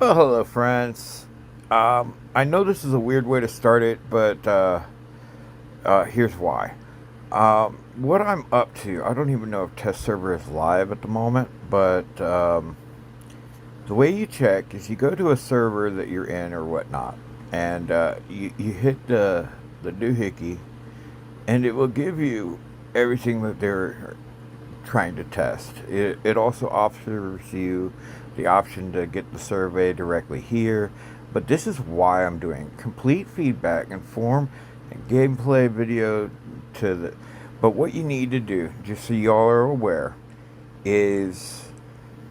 Well, hello, friends. I know this is a weird way to start it, but here's why. What I'm up to, I don't even know if test server is live at the moment, but the way you check is you go to a server that you're in or whatnot, and you hit the doohickey, and it will give you everything that they're trying to test. It also offers you the option to get the survey directly here. But this is why I'm doing complete feedback and form and gameplay video to the. But what you need to do, just so y'all are aware, is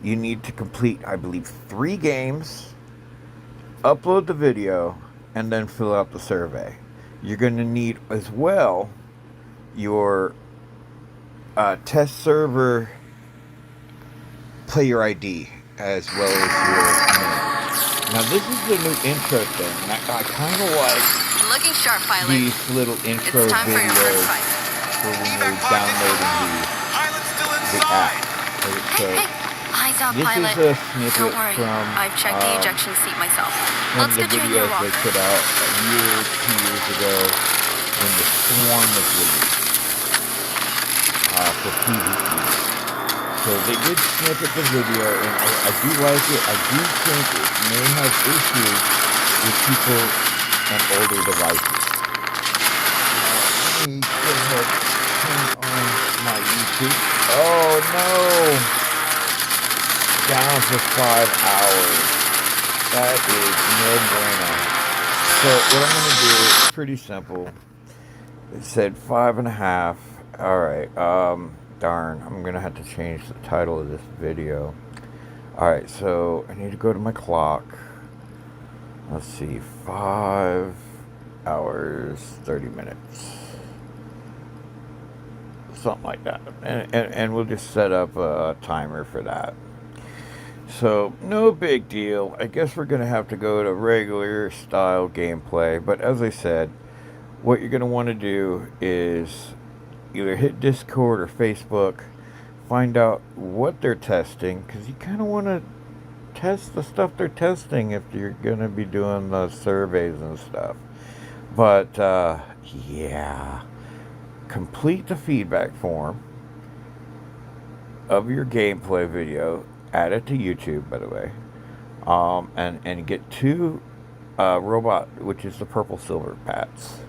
you need to complete, I believe, 3 games, upload the video, and then fill out the survey. You're going to need as well your test server player ID as well as your name. Now this is the new intro thing, and I kind of like looking sharp, pilot. These little intro videos for when you're downloading the app. Hey, eyes on, this pilot. is a snippet Don't worry, from I've checked the ejection seat myself. one Let's of the get you in your videos walker. they put out a year, 2 years ago when the Swarm was released for PvE. So they did snippet the video, and I do like it. I do think it may have issues with people and older devices. Let me go ahead and turn on my YouTube. Oh no! Down for 5 hours. That is no bueno. So what I'm going to do is pretty simple. It said 5.5. Alright, darn, I'm gonna have to change the title of this video. Alright, so I need to go to my clock. Let's see, 5 hours, 30 minutes. Something like that. And we'll just set up a timer for that. So, no big deal. I guess we're gonna have to go to regular style gameplay. But as I said, what you're gonna want to do is either hit Discord or Facebook, find out what they're testing, because you kind of want to test the stuff they're testing if you're going to be doing the surveys and stuff. But, yeah, complete the feedback form of your gameplay video, add it to YouTube, by the way, and get 2 robot, which is the purple silver pats.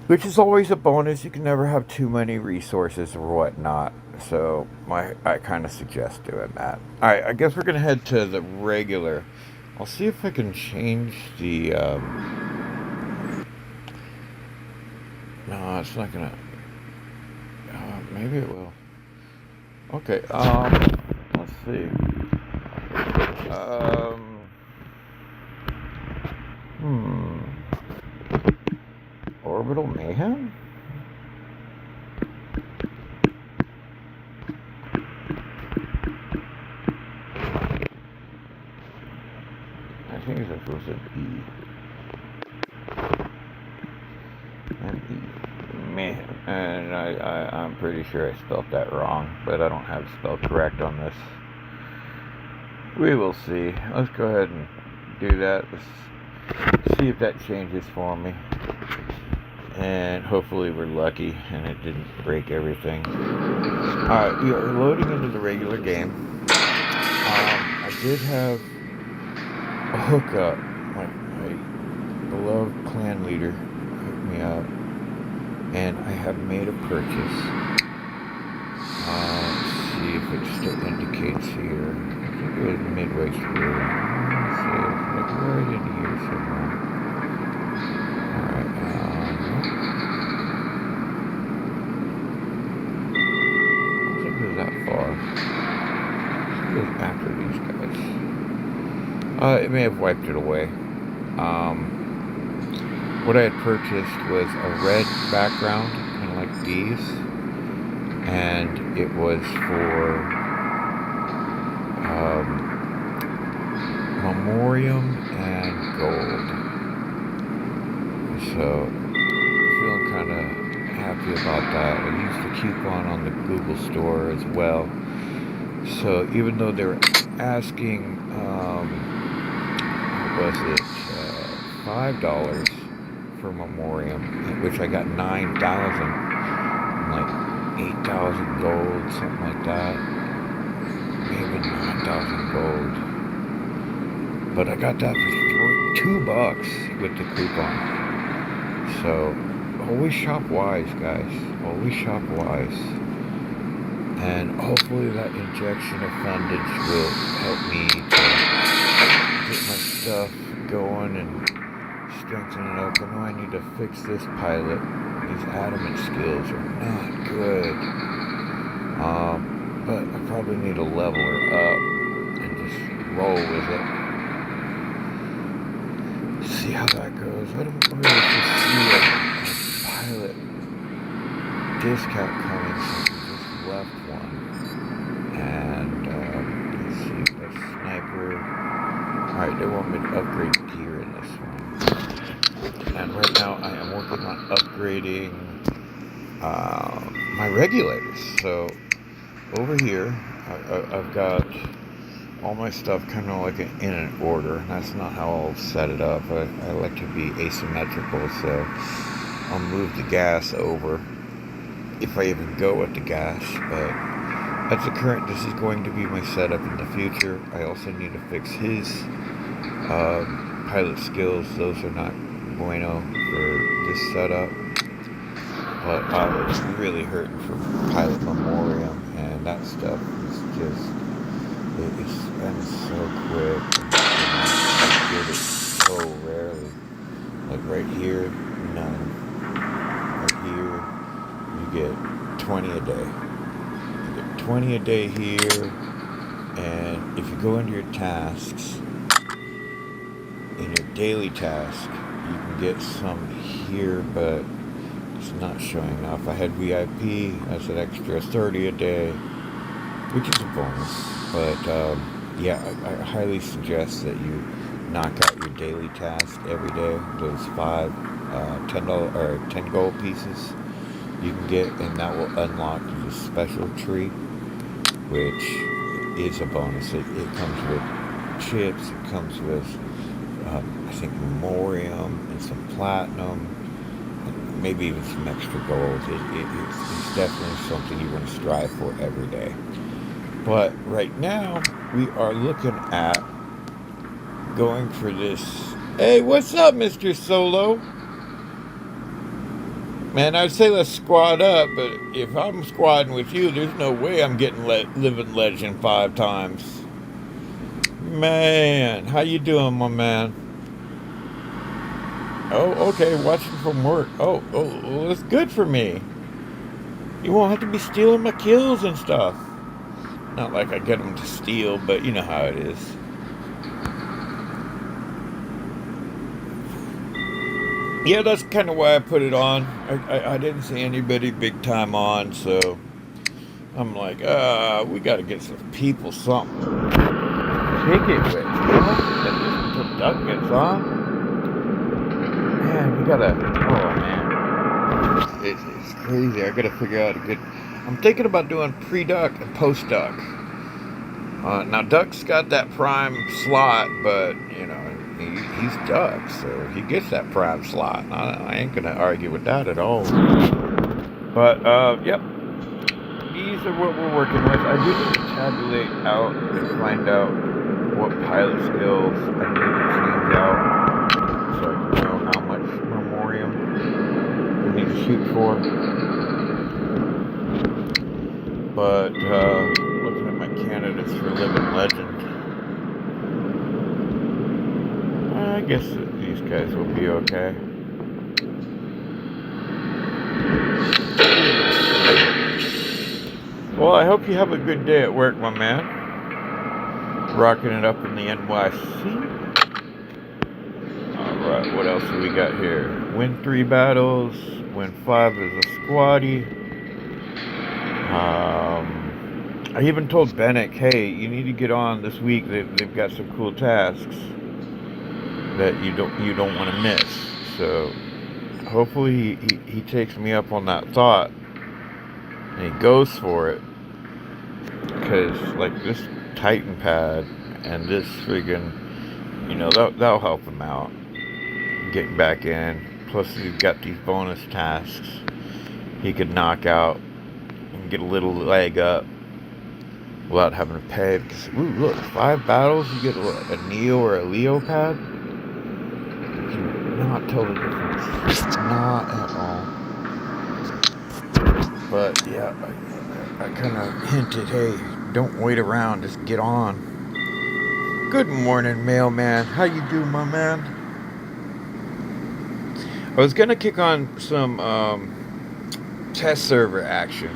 Which is always a bonus. You can never have too many resources or whatnot. So I kind of suggest doing that. Alright, I guess we're going to head to the regular. I'll see if I can change the... No, it's not going to... maybe it will. Okay, let's see. Orbital Mayhem? I think it's supposed to be an E. Mayhem. And I'm pretty sure I spelled that wrong, but I don't have it spelled correct on this. We will see. Let's go ahead and do that. Let's see if that changes for me. And hopefully we're lucky and it didn't break everything. Alright, we are loading into the regular game. I did have a hookup. My beloved clan leader hooked me up. And I have made a purchase. Let's see if it still indicates here. I think it was midway through. Let's see, it's like right in here somewhere. That far. It goes after these guys. It may have wiped it away. What I had purchased was a red background, kind of like these, and it was for memoriam and gold. So, feeling kind of happy about that. I used the coupon on the Google store as well. So even though they were asking was it, $5 for memoriam, which I got 9,000, like 8,000 gold, something like that. Maybe 9,000 gold. But I got that for $2 with the coupon. So always shop wise, guys. Always shop wise. And hopefully that injection of fundage will help me to get my stuff going and strengthen it up. I know I need to fix this pilot. These adamant skills are not good. But I probably need to level her up and just roll with it. See how that goes. I don't really see a pilot discount coming, so I just left one. And let's see, a sniper. Alright, they want me to upgrade gear in this one. And right now I am working on upgrading my regulators. So over here I've got all my stuff kind of like in an order. That's not how I'll set it up. I like to be asymmetrical, so I'll move the gas over if I even go with the gas. But at the current, this is going to be my setup in the future. I also need to fix his pilot skills. Those are not bueno for this setup. But I was really hurting for pilot memoriam, and that stuff is just, it spends so quick. I get it so rarely. Like right here, none. Right here, you get 20 a day. You get 20 a day here, and if you go into your tasks, in your daily task, you can get some here, but it's not showing off. I had VIP, that's an extra 30 a day, which is a bonus. But yeah, I highly suggest that you knock out your daily task every day. Those $10 or 10 gold pieces you can get, and that will unlock the special tree, which is a bonus. It comes with chips. It comes with I think memoriam and some platinum, maybe even some extra gold. It's definitely something you want to strive for every day. But right now, we are looking at going for this. Hey, what's up, Mr. Solo? Man, I'd say let's squad up, but if I'm squadding with you, there's no way I'm getting living legend 5 times. Man, how you doing, my man? Oh, okay, watching from work. Oh, well, that's good for me. You won't have to be stealing my kills and stuff. Not like I get them to steal, but you know how it is. Yeah, that's kind of why I put it on. I didn't see anybody big time on, so I'm like, we got to get some people something. Kick it with, until Doug gets on. Man, we gotta, oh man. It's crazy. I gotta figure out a good, I'm thinking about doing pre-duck and post-duck. Now Duck's got that prime slot, but you know, he's Duck, so he gets that prime slot. I ain't gonna argue with that at all. But yep, these are what we're working with. I do need to tabulate out and find out what pilot skills I need to change out, so I can know how much memoriam I need to shoot for. But looking at my candidates for living legend, I guess these guys will be okay. Well, I hope you have a good day at work, my man. Rocking it up in the NYC. Alright, what else do we got here? Win 3 battles, win 5 as a squaddy. I even told Bennett, hey, you need to get on this week. They've got some cool tasks that you don't want to miss. So hopefully he takes me up on that thought and he goes for it. Because like this Titan pad and this friggin' you know, that'll help him out getting back in. Plus, he's got these bonus tasks he could knock out and get a little leg up without having to pay. Because, ooh, look, 5 battles, you get a Neo or a Leo pad. You cannot tell the difference. Not at all. But, yeah, I kind of hinted, hey, don't wait around, just get on. Good morning, mailman. How you doing, my man? I was gonna kick on some test server action,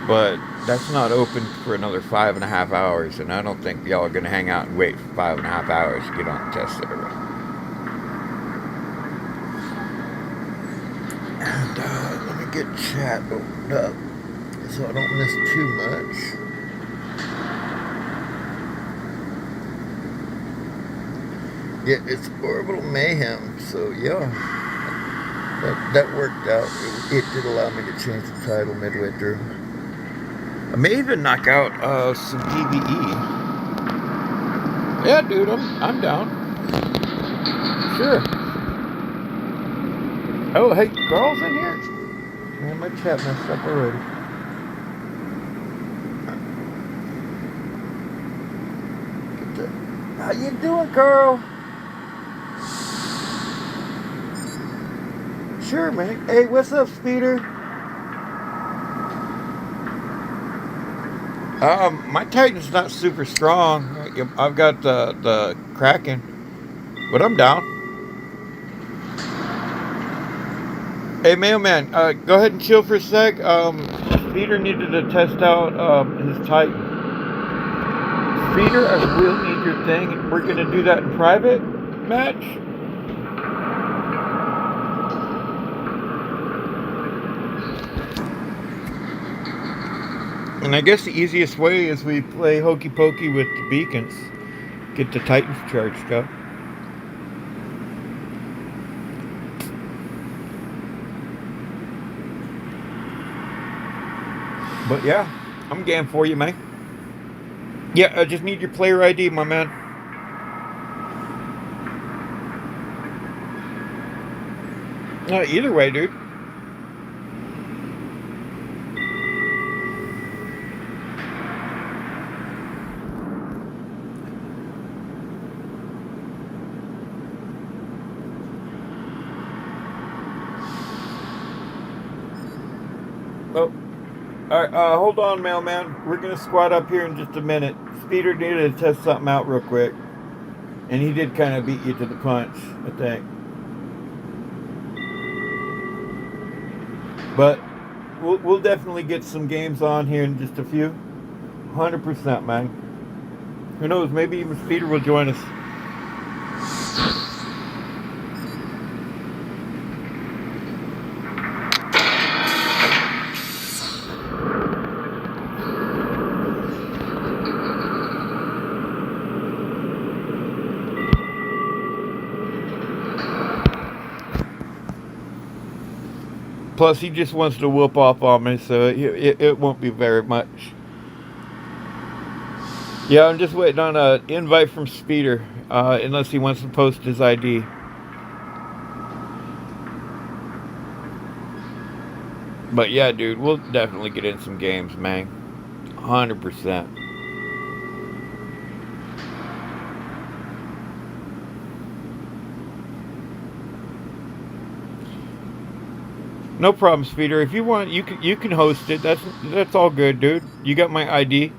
but that's not open for another 5.5 hours, and I don't think y'all are gonna hang out and wait for 5.5 hours to get on the test server. And let me get chat opened up so I don't miss too much. Yeah, it's Orbital Mayhem, so yeah, that worked out. It did allow me to change the title midway through. I may even knock out some PvE. Yeah, dude, I'm down. Sure. Oh, hey, Carl's in here? Man, my chat messed up already. How you doing, Carl? Sure, man. Hey, what's up, Speeder? My Titan's not super strong. I've got the Kraken, but I'm down. Hey, mailman, go ahead and chill for a sec. Speeder needed to test out his Titan. Speeder, I will need your thing. We're gonna do that in private match. And I guess the easiest way is we play hokey pokey with the beacons. Get the Titans charged up. But yeah, I'm game for you, man. Yeah, I just need your player ID, my man. Either way, dude. Oh, alright, hold on, mailman. We're gonna squat up here in just a minute. Speeder needed to test something out real quick. And he did kind of beat you to the punch, I think. But we'll definitely get some games on here in just a few. 100%, man. Who knows, maybe even Speeder will join us. Plus, he just wants to whoop off on me, so it won't be very much. Yeah, I'm just waiting on an invite from Speeder, unless he wants to post his ID. But yeah, dude, we'll definitely get in some games, man. 100%. No problem, Speeder. If you want, you can host it. That's all good, dude. You got my ID.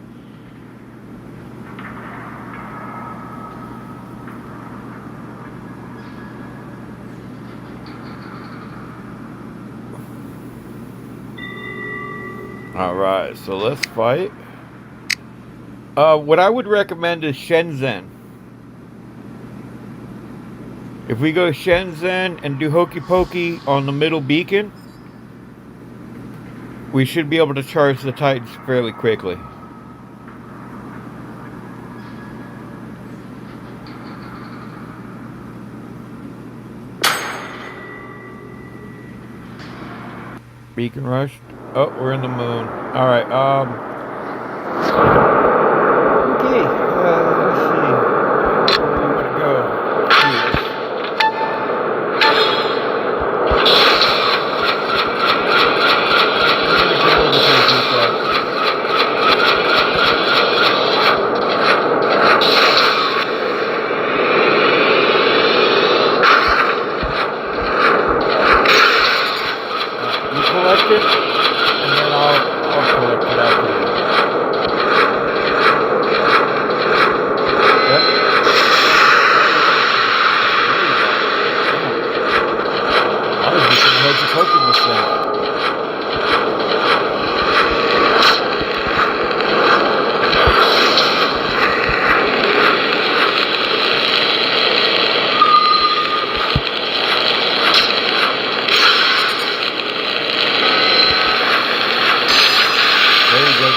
Alright, so let's fight. What I would recommend is Shenzhen. If we go Shenzhen and do hokey pokey on the middle beacon, we should be able to charge the Titans fairly quickly. Beacon rushed. Oh, we're in the moon. Alright, okay, let's see. Where do you want to go?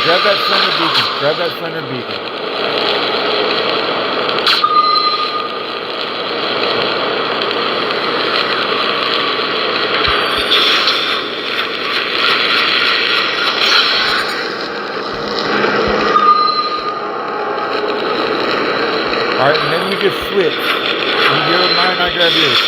grab that center beacon. Grab that center beacon. Alright, and then we just switch. You grab mine, I grab yours.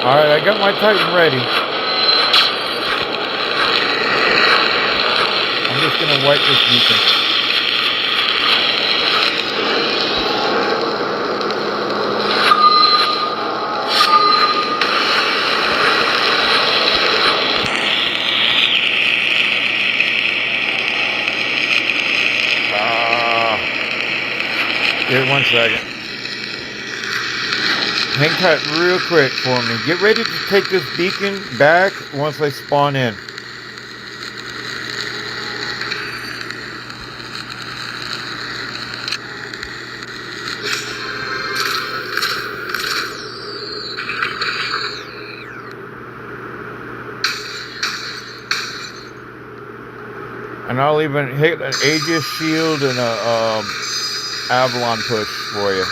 Alright, I got my Titan ready. I'm just going to wipe this beacon. Here, 1 second. Hang tight real quick for me. Get ready to take this beacon back once I spawn in. And I'll even hit an Aegis shield and a Avalon push for you.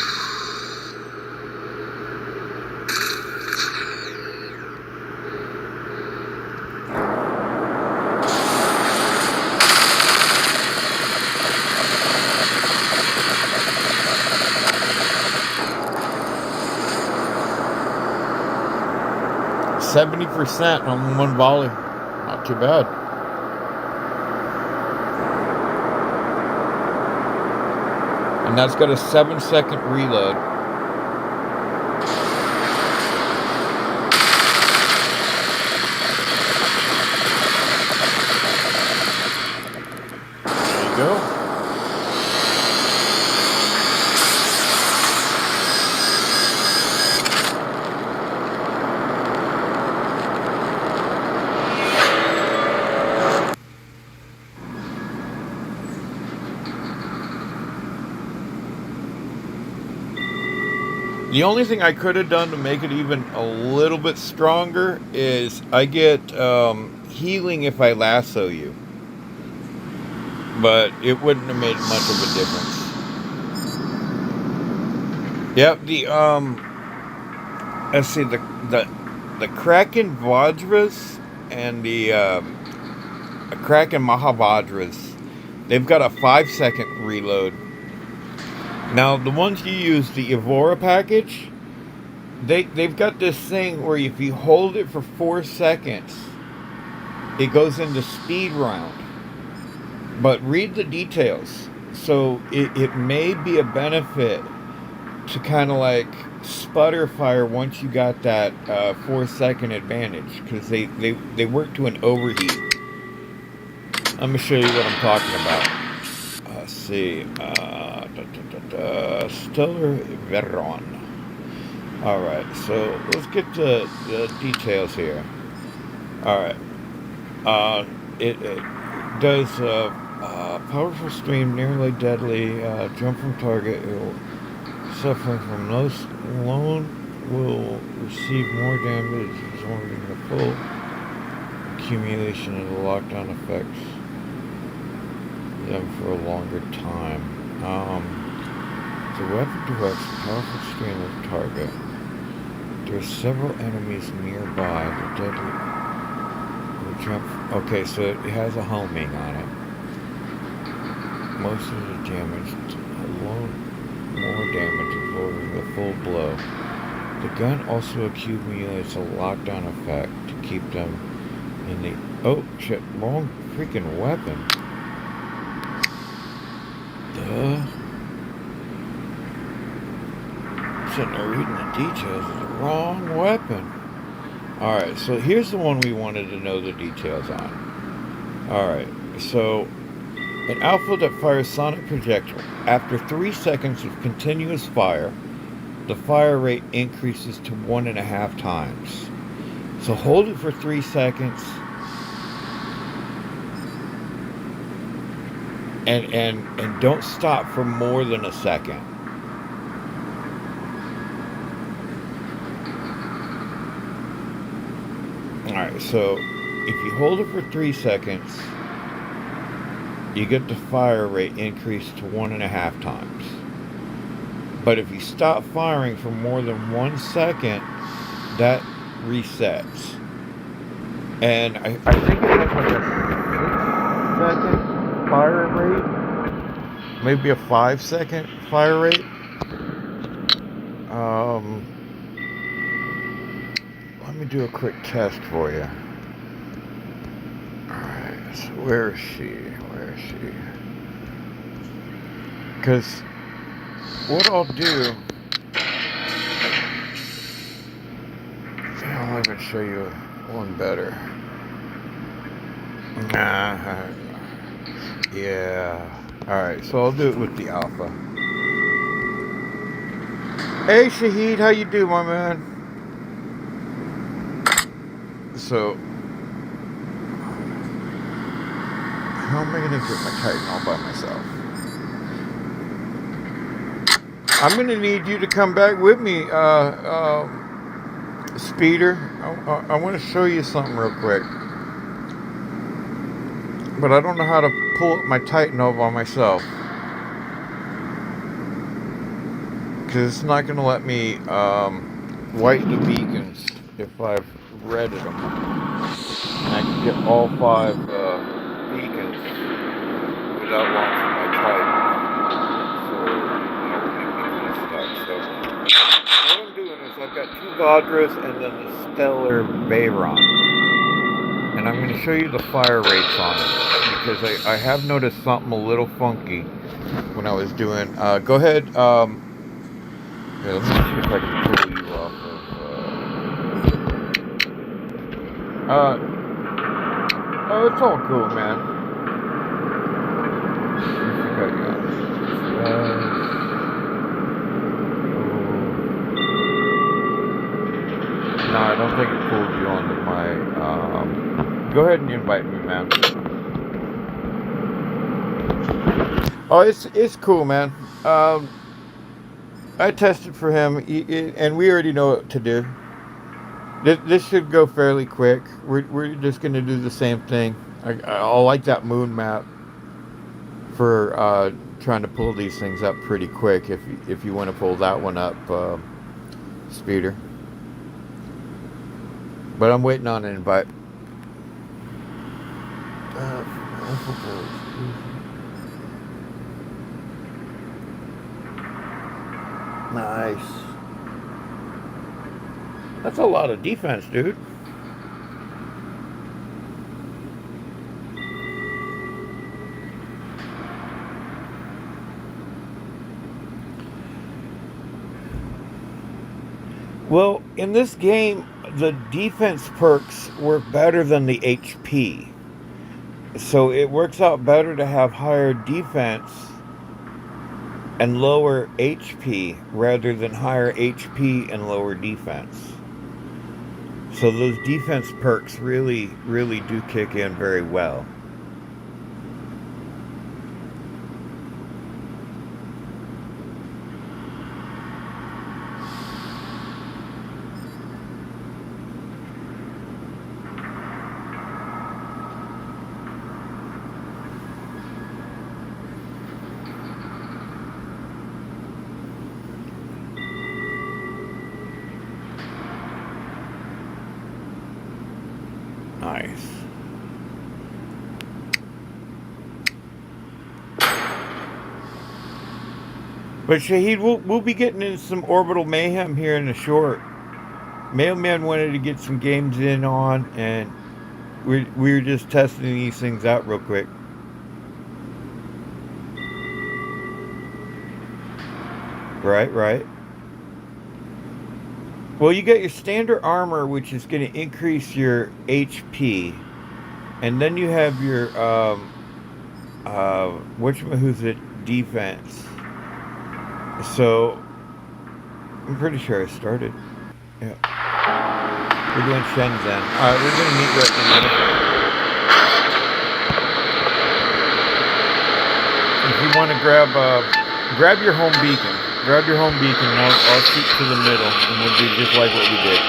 %70 on one volley. Not too bad. And that's got a 7-second reload. There you go. The only thing I could have done to make it even a little bit stronger is I get healing if I lasso you. But it wouldn't have made much of a difference. Yep, let's see, the Kraken Vajras and the Kraken Mahavajras, they've got a 5-second reload. Now, the ones you use, the Evora package, they've got this thing where if you hold it for 4 seconds, it goes into speed round. But read the details. So it may be a benefit to kind of like sputter fire once you got that 4-second advantage, because they work to an overheat. Let me show you what I'm talking about. Let's see. Stellar Veteran. Alright, so let's get the details here. Alright. It does powerful stream, nearly deadly, jump from target. It will suffer from no alone, will receive more damage absorbing the full accumulation of the lockdown effects them for a longer time. The weapon directs a powerful stream of target. There are several enemies nearby. The deadly will jump. Okay, so it has a homing on it. Most of the damage alone, more damage absorbing the full blow. The gun also accumulates a lockdown effect to keep them in the. Oh shit! Wrong freaking weapon. Sitting there reading the details of the wrong weapon. Alright, so here's the one we wanted to know the details on. Alright, so an alpha that fires sonic projectile. After 3 seconds of continuous fire, the fire rate increases to 1.5 times. So hold it for 3 seconds and don't stop for more than a second. Alright, so if you hold it for 3 seconds, you get the fire rate increased to 1.5 times. But if you stop firing for more than 1 second, that resets. And I think it has like a 6-second fire rate, maybe a 5-second fire rate. Let me do a quick test for you. Alright, so where is she? Because what I'll do, I'll even show you one better. Yeah. Alright, so I'll do it with the alpha. Hey Shahid, how you doing, my man? So, how am I going to get my Titan all by myself? I'm going to need you to come back with me, Speeder. I want to show you something real quick. But I don't know how to pull up my Titan all by myself. Because it's not going to let me wipe the beacons if I've redded them. And I can get all 5 beacons without launching my Titan. So what I'm doing is I've got 2 Vadras and then the Stellar Bayron. And I'm going to show you the fire rates on it. Because I have noticed something a little funky when I was doing... go ahead. Yeah, let me see if I can pull you off of... oh, it's all cool, man. No, I don't think it pulled you onto my... go ahead and invite me, man. Oh, it's cool, man. I tested for him, and we already know what to do. This should go fairly quick. We're just going to do the same thing. I like that moon map for trying to pull these things up pretty quick. If you want to pull that one up, Speeder. But I'm waiting on an invite. Nice. That's a lot of defense, dude. Well, in this game, the defense perks work better than the HP. So it works out better to have higher defense and lower HP rather than higher HP and lower defense. So those defense perks really do kick in very well. Nice. But Shahid, we'll be getting into some Orbital Mayhem here in the short. Mailman wanted to get some games in on, and we're just testing these things out real quick. Right. Well, you get your standard armor, which is going to increase your HP, and then you have your who's it defense. So I'm pretty sure I started. Yeah, we're doing Shenzhen. All right, we're going to meet right in the middle. If you want to grab your home beacon. Grab your home beacon, and I'll shoot to the middle, and we'll do just like what we did.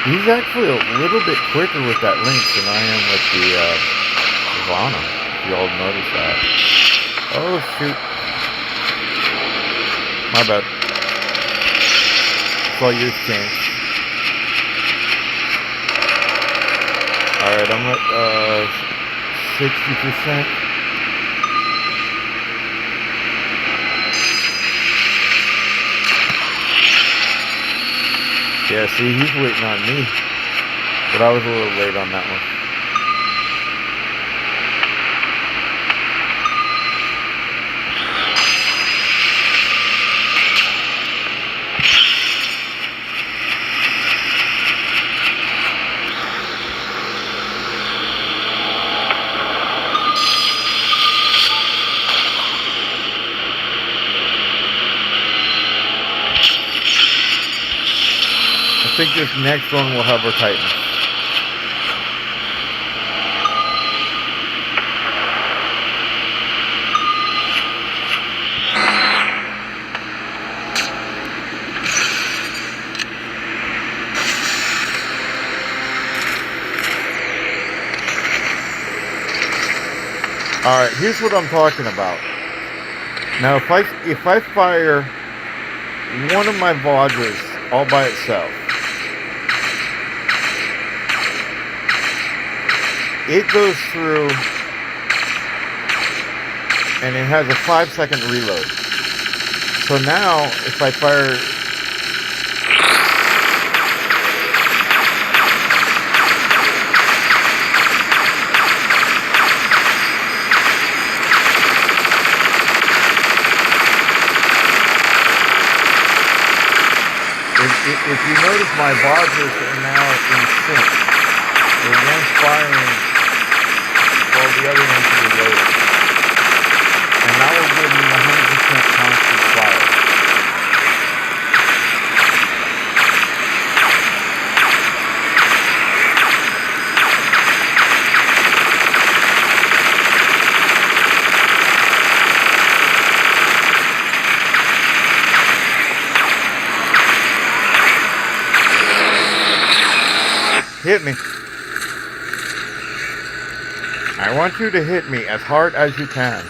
He's actually a little bit quicker with that lynx than I am with the Ivana, if you all notice that. Oh, shoot. My bad. Saw yours change. Alright, I'm at 60%. Yeah, see, he's waiting on me. But I was a little late on that one. I think this next one will have our Titan. Alright, here's what I'm talking about. Now if I fire one of my Vajras all by itself, it goes through and it has a 5-second reload. So now if I fire if you notice, my Vajras are now in sync. One's firing while the other one's reloading. And that will give me 100% constant fire. Hit me. I want you to hit me as hard as you can.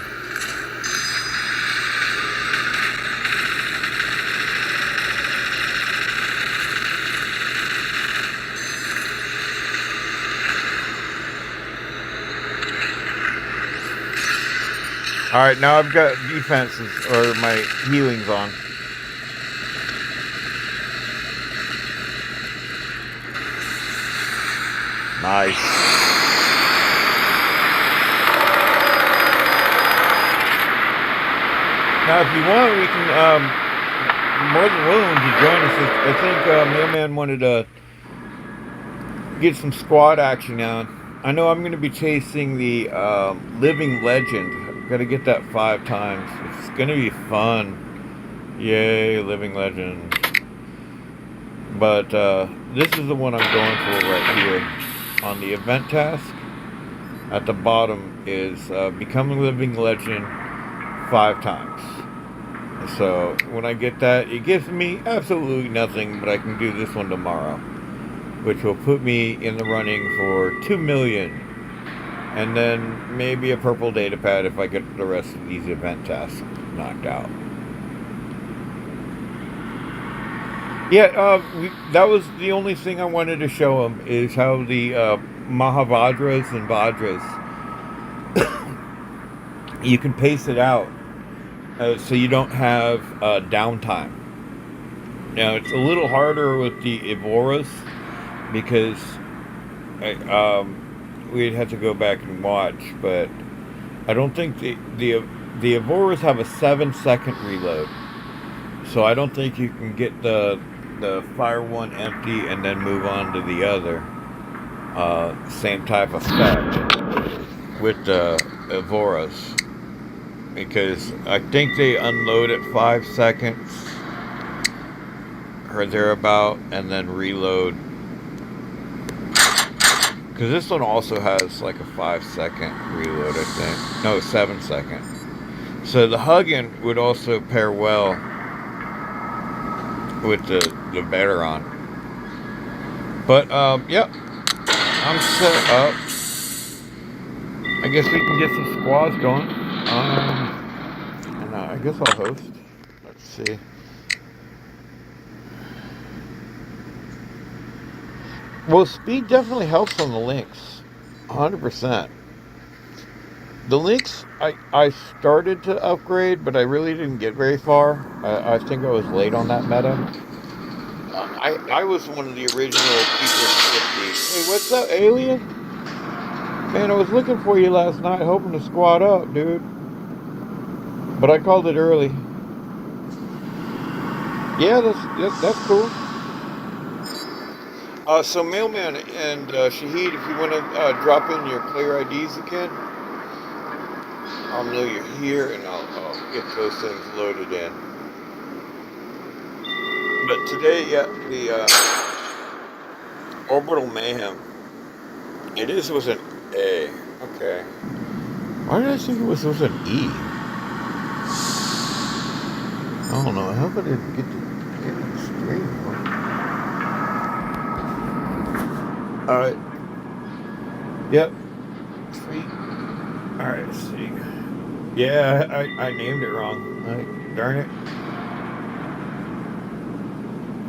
Alright, now I've got defenses, or my healings on. Nice. Now, if you want, we can, more than willing to join us. I think Mailman wanted to get some squad action on. I know I'm going to be chasing the Living Legend. I've got to get that 5 times. It's going to be fun. Yay, Living Legend. But this is the one I'm going for right here. On the event task, at the bottom is become a Living Legend 5 times. So when I get that, it gives me absolutely nothing, but I can do this one tomorrow, which will put me in the running for 2 million, and then maybe a purple data pad if I get the rest of these event tasks knocked out. Yeah, that was the only thing I wanted to show them is how the Mahavajras and Vajras, you can pace it out so you don't have downtime. Now, it's a little harder with the Evoras because we'd have to go back and watch, but I don't think the Evoras have a 7 second reload. So I don't think you can get the fire one empty and then move on to the other. Same type of effect with the Evoras because I think they unload at 5 seconds or thereabout and then reload. Because this one also has like a 5 second reload, I think. No, 7 second. So the Huggin would also pair well with the Veteran. But yep, I'm set up. I guess we can get some squads going. And I guess I'll host. Let's see. Well, speed definitely helps on the links. 100%. The links, I started to upgrade, but I really didn't get very far. I think I was late on that meta. I was one of the original people to get these. Hey, what's up, alien? Man, I was looking for you last night, hoping to squad up, dude. But I called it early. Yeah, that's cool. So Mailman and Shahid, if you want to drop in your player IDs again, I'll know you're here and I'll get those things loaded in. But today, yeah, the Orbital Mayhem, it is with an A. Okay. Why did I think it was with an E? I don't know. How about it get it straight? Alright. Yep. Sweet. Alright, let's see. Yeah, I named it wrong. Darn it.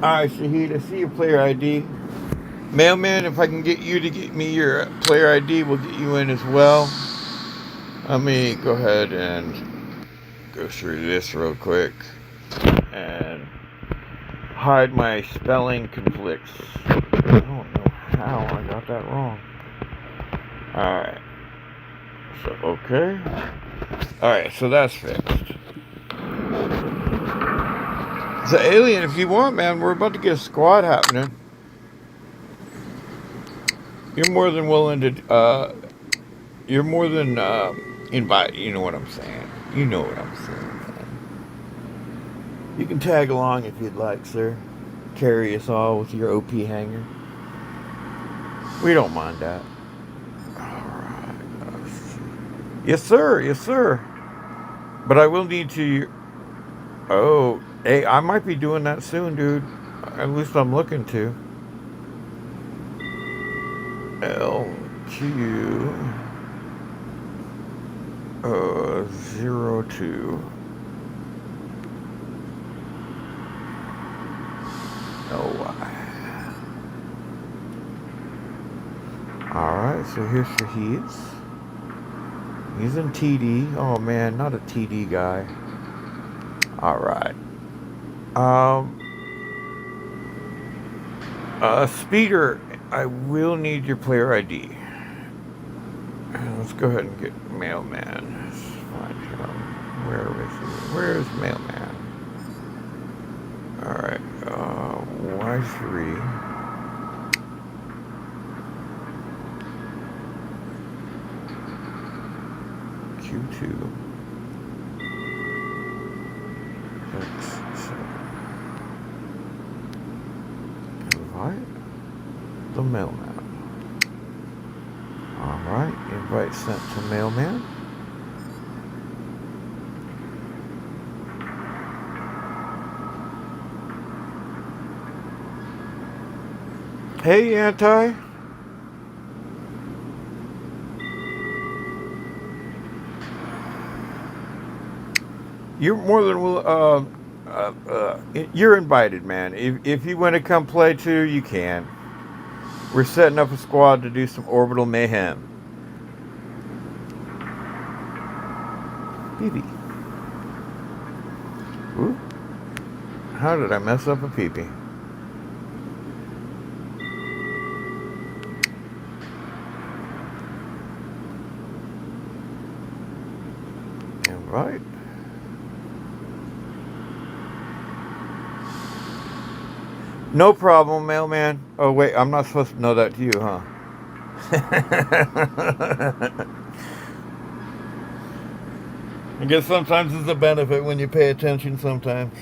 Alright, Shahid, I see your player ID. Mailman, if I can get you to get me your player ID, we'll get you in as well. Let me go ahead and go through this real quick and hide my spelling conflicts. I don't know how I got that wrong. Alright. So, okay. Alright, so that's fixed. So, Alien, if you want, man, we're about to get a squad happening. You're more than willing to, you're more than, invite. You know what I'm saying. You know what I'm saying, man. You can tag along if you'd like, sir. Carry us all with your OP hanger. We don't mind that. Alright. Yes, sir. Yes, sir. But I will need to... Oh, hey, I might be doing that soon, dude. At least I'm looking to. LQ 02 LY. Alright, so here's Shahid's. He's in TD. Oh man, not a TD guy. Alright. Speeder, I will need your player ID. Let's go ahead and get Mailman. Let's find him. Where is he? Where's Mailman? Alright, Y3. Q2. Invite the Mailman. Alright, invite sent to Mailman. Hey, Anti. You're more than You're invited, man. If you want to come play too, you can. We're setting up a squad to do some Orbital Mayhem. Peepee. Ooh. How did I mess up a peepee? Invite. No problem, mailman. Oh, wait, I'm not supposed to know that to you, huh? I guess sometimes it's a benefit when you pay attention sometimes.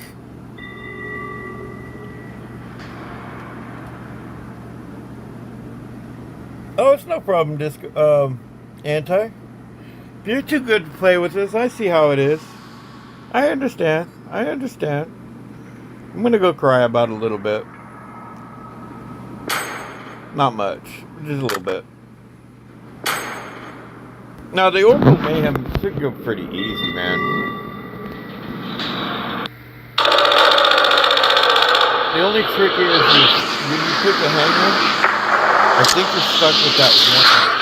Oh, it's no problem, Anti. If you're too good to play with this, I see how it is. I understand. I'm gonna go cry about it a little bit. Not much, just a little bit. Now, the Orbital Mayhem should go pretty easy, man. The only trick is when you put the hanger, I think you're stuck with that one.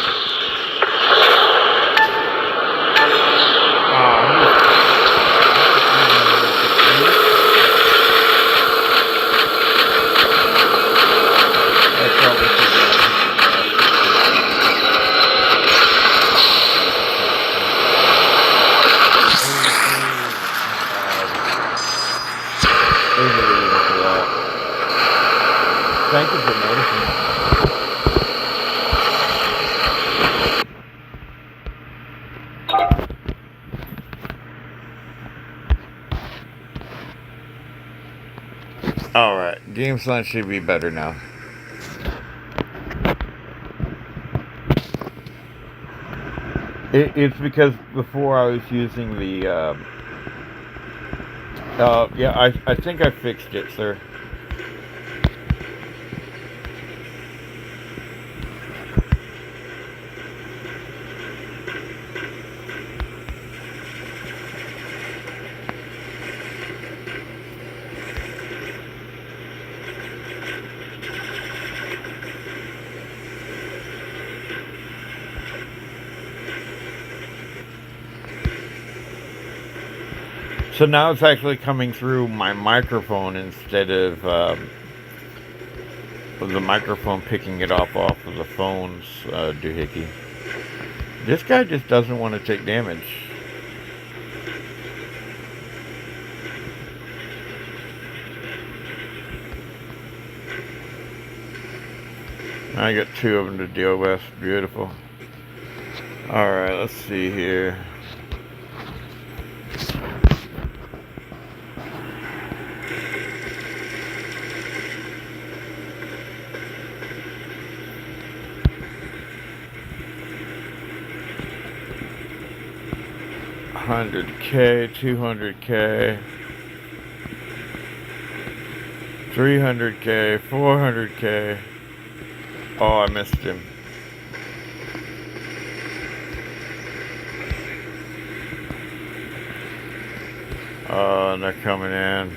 Thank you for noticing. Alright, game sound should be better now. It's because before I was using the, yeah, I think I fixed it, sir. So now it's actually coming through my microphone instead of the microphone picking it off of the phone's doohickey. This guy just doesn't want to take damage. I got two of them to deal with. Beautiful. Alright, let's see here. $100K, $200K, $300K, $400K. Oh, I missed him. Oh, and they're coming in.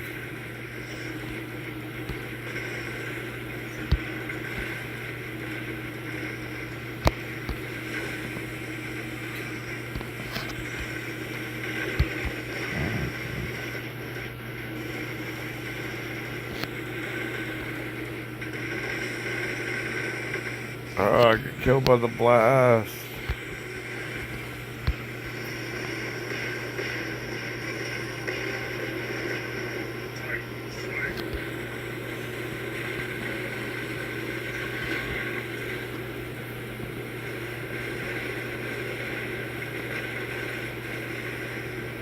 Oh, I got killed by the blast.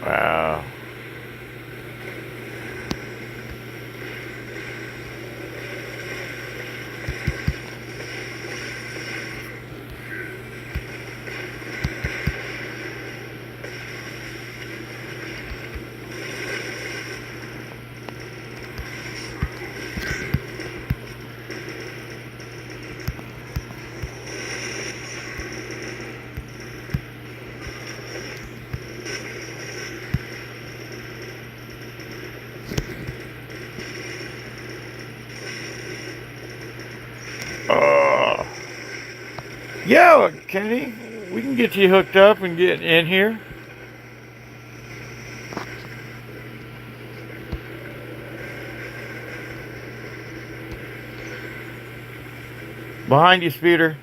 Wow. Uh, yeah, Kenny, we can get you hooked up and get in here. Behind you, Speeder.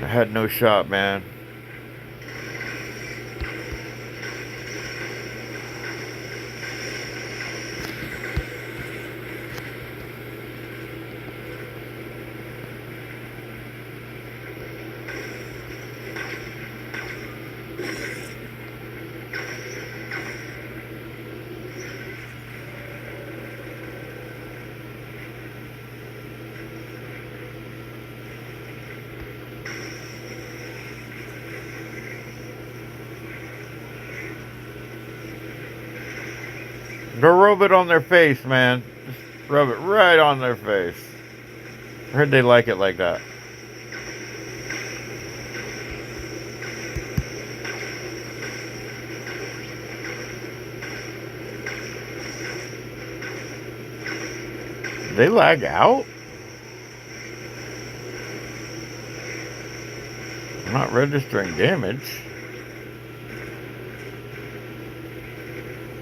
I had no shot, man. Go rub it on their face, man. Just rub it right on their face. I heard they like it like that. They lag out? I'm not registering damage.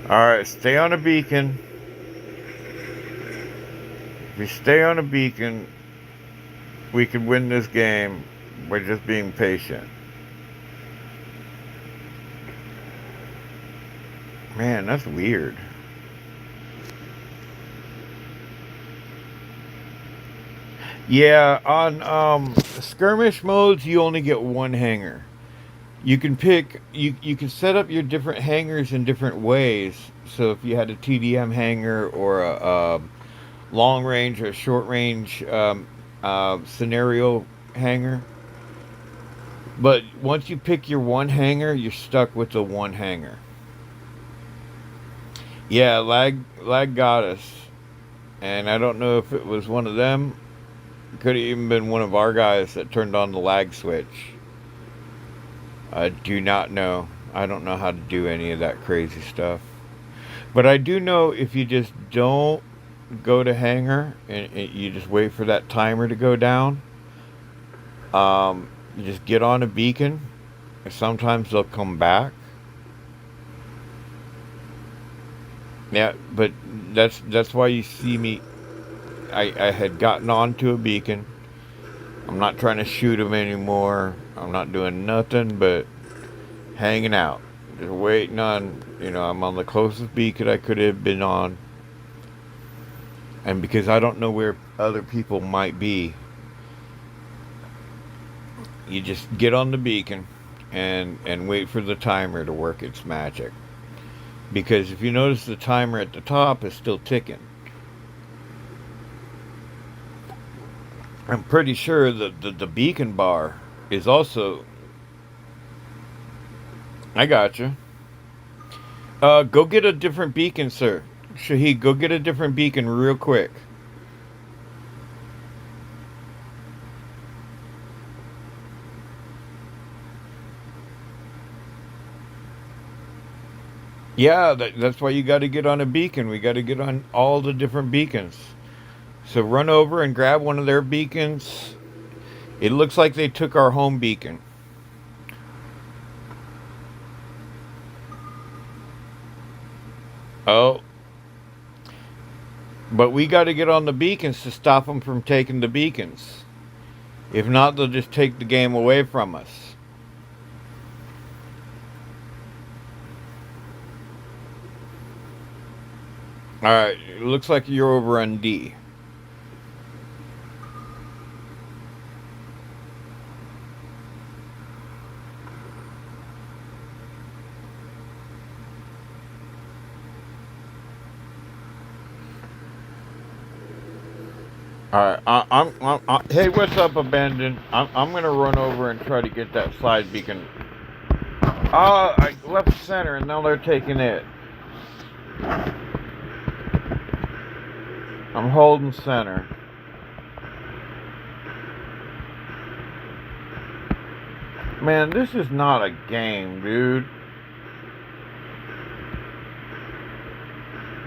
Alright, stay on a beacon. If we stay on a beacon, we can win this game by just being patient. Man, that's weird. Yeah, on skirmish modes, you only get one hangar. You can pick, you can set up your different hangars in different ways. So if you had a TDM hangar or a long range or short range scenario hangar. But once you pick your one hangar, you're stuck with the one hangar. Yeah, lag got us. And I don't know if it was one of them. Could have even been one of our guys that turned on the lag switch. I do not know. I don't know how to do any of that crazy stuff. But I do know if you just don't go to hangar and you just wait for that timer to go down, you just get on a beacon. Sometimes they'll come back. Yeah, but that's why you see me. I had gotten onto a beacon. I'm not trying to shoot him anymore. I'm not doing nothing but hanging out. Just waiting on, I'm on the closest beacon I could have been on. And because I don't know where other people might be, you just get on the beacon and wait for the timer to work its magic. Because if you notice, the timer at the top is still ticking. I'm pretty sure that the beacon bar is also... I got you. Go get a different beacon, sir. Shahid, go get a different beacon real quick. Yeah, that's why you got to get on a beacon. We got to get on all the different beacons. So run over and grab one of their beacons. It looks like they took our home beacon. Oh. But we got to get on the beacons to stop them from taking the beacons. If not, they'll just take the game away from us. Alright, it looks like you're over on D. Alright, hey, what's up, Abandon? I'm gonna run over and try to get that side beacon. I left center and now they're taking it. I'm holding center. Man, this is not a game, dude.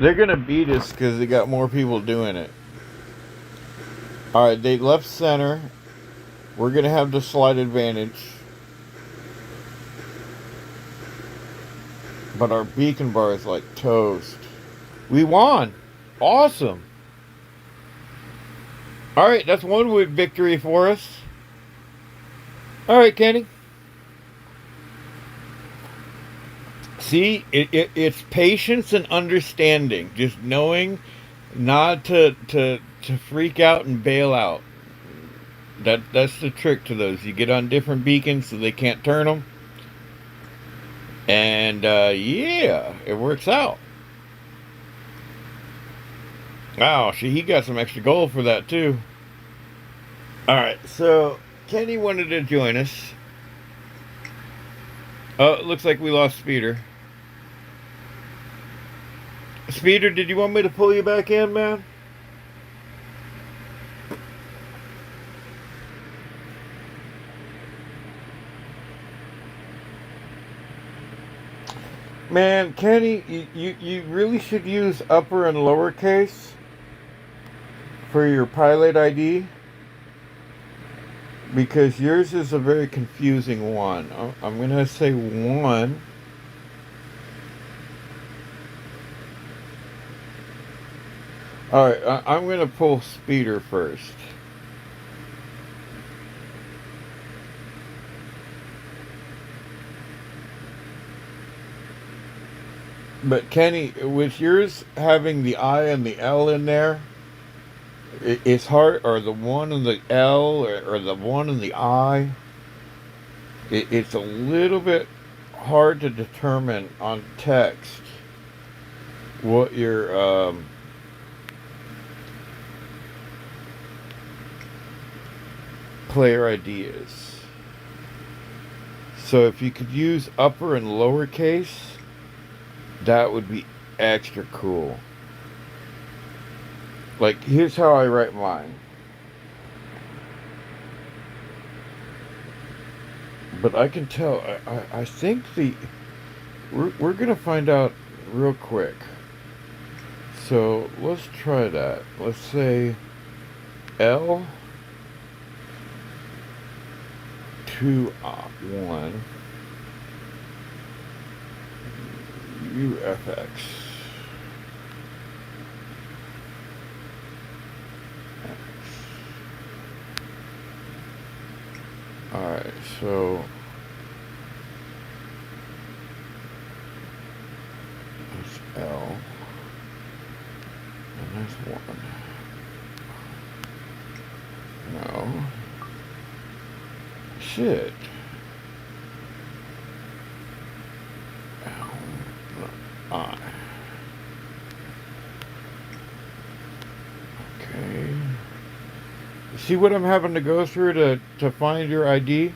They're gonna beat us because they got more people doing it. Alright, they left center. We're gonna have the slight advantage. But our beacon bar is like toast. We won! Awesome! Alright, that's one victory for us. Alright, Kenny. See, it's patience and understanding. Just knowing not to freak out and bail out. That's the trick to those. You get on different beacons so they can't turn them. And, yeah, it works out. Wow, he got some extra gold for that, too. Alright, so Kenny wanted to join us. Oh, it looks like we lost Speeder. Speeder, did you want me to pull you back in, man? Man, Kenny, you really should use upper and lowercase for your pilot ID, because yours is a very confusing one. I'm going to say 1. Alright, I'm going to pull Speeder first. But Kenny, with yours having the I and the L in there, it's hard, or the 1 and the L, or the 1 and the I, it's a little bit hard to determine on text what your player ID is. So if you could use upper and lowercase, that would be extra cool. Like, here's how I write mine. But I can tell, I think we're gonna find out real quick. So let's try that. Let's say L 2 1 UFX. Alright, so that's L, and that's 1. No. Shit. L, I. Okay. See what I'm having to go through to find your ID?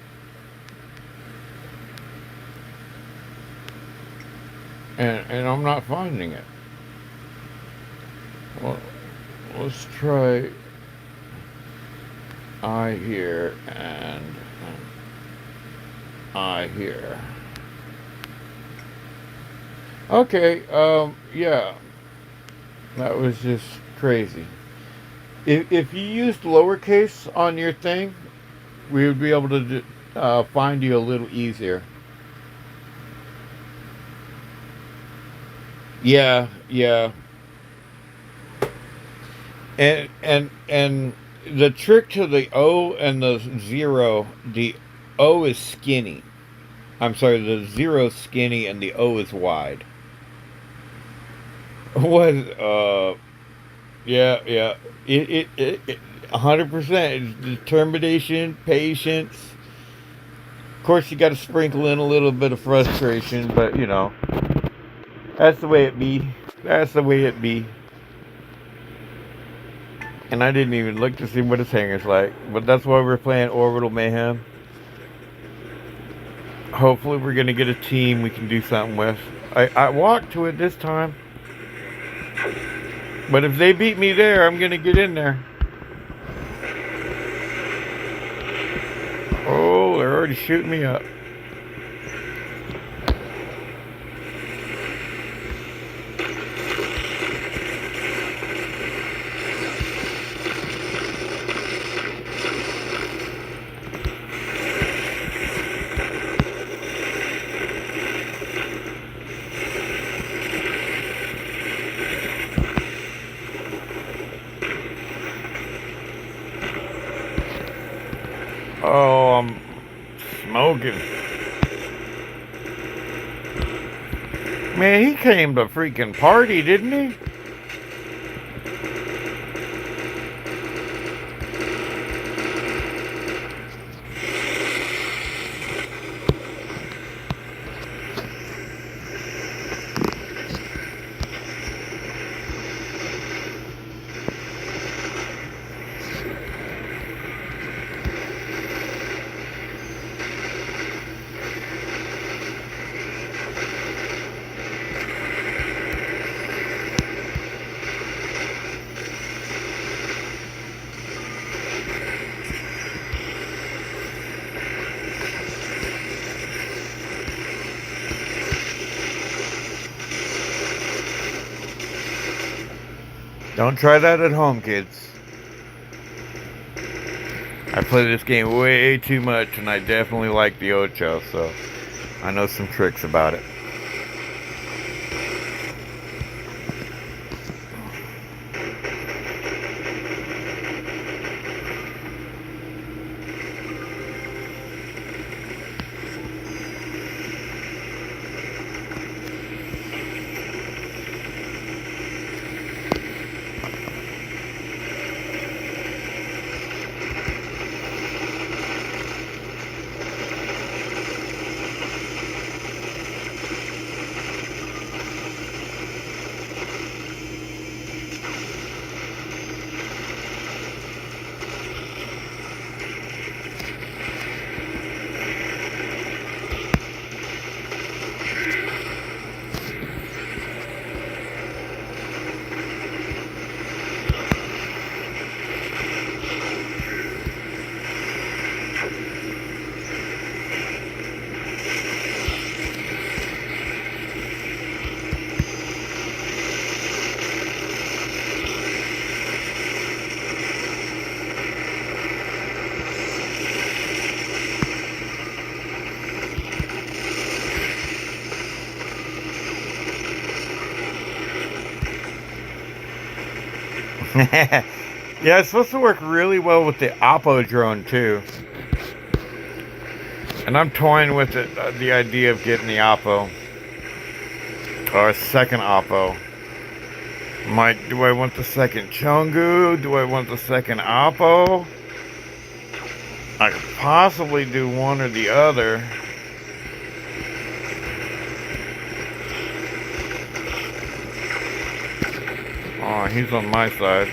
And I'm not finding it. Well, let's try I here and I here. Okay, yeah. That was just crazy. If you used lowercase on your thing, we would be able to find you a little easier. Yeah, yeah. And the trick to the O and the 0, the O is skinny. I'm sorry, the 0 is skinny and the O is wide. What? Yeah. It 100%. It's determination, patience. Of course, you got to sprinkle in a little bit of frustration, but you know, that's the way it be. That's the way it be. And I didn't even look to see what his hanger's like, but that's why we're playing Orbital Mayhem. Hopefully, we're gonna get a team we can do something with. I walked to it this time. But if they beat me there, I'm going to get in there. Oh, they're already shooting me up. Oh, I'm smoking. Man, he came to freaking party, didn't he? Don't try that at home, kids. I play this game way too much, and I definitely like the Ocho, so I know some tricks about it. Yeah, it's supposed to work really well with the Oppo drone too. And I'm toying with it, the idea of getting the Oppo. Or a second Oppo. Do I want the second Chungu? Do I want the second Oppo? I could possibly do one or the other. Oh, he's on my side.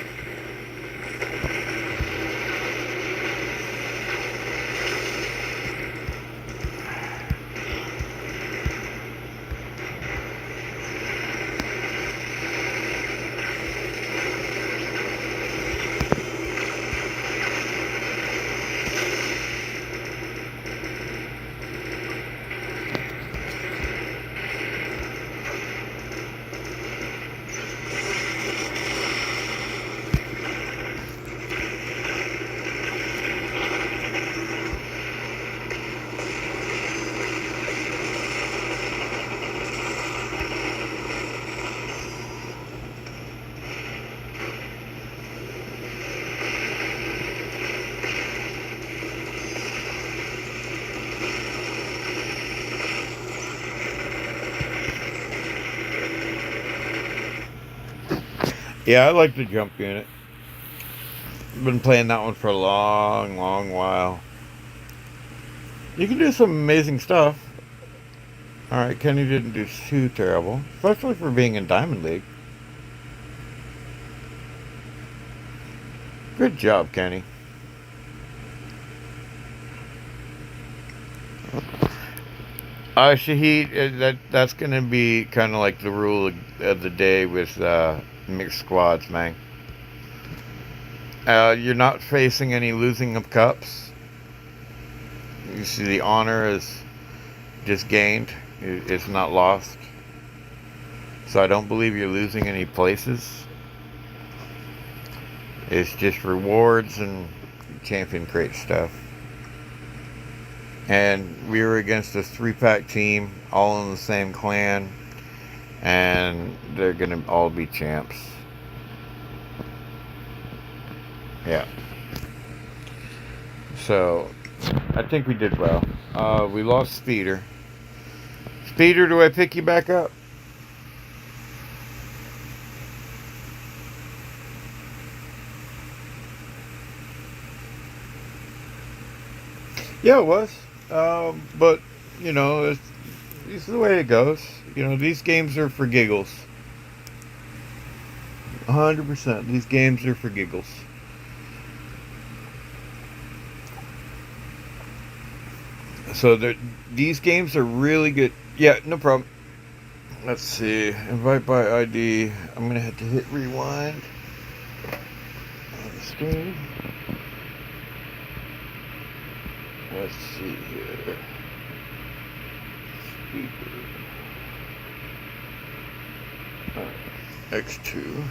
Yeah, I like the jump unit. I've been playing that one for a long, long while. You can do some amazing stuff. Alright, Kenny didn't do too terrible, especially for being in Diamond League. Good job, Kenny. Shahid, that's going to be kind of like the rule of the day with mixed squads, man. You're not facing any losing of cups. You see the honor is just gained. It's not lost. So I don't believe you're losing any places. It's just rewards and champion crate stuff. And we were against this 3-pack team, all in the same clan, and they're gonna all be champs. Yeah. So I think we did well. We lost Speeder. Speeder, do I pick you back up? Yeah, it was. But, you know, it's the way it goes. You know, these games are for giggles. 100%. These games are for giggles. So these games are really good. Yeah, no problem. Let's see. Invite by ID. I'm going to have to hit rewind on the screen. Let's see here. Speaker. Alright. X2.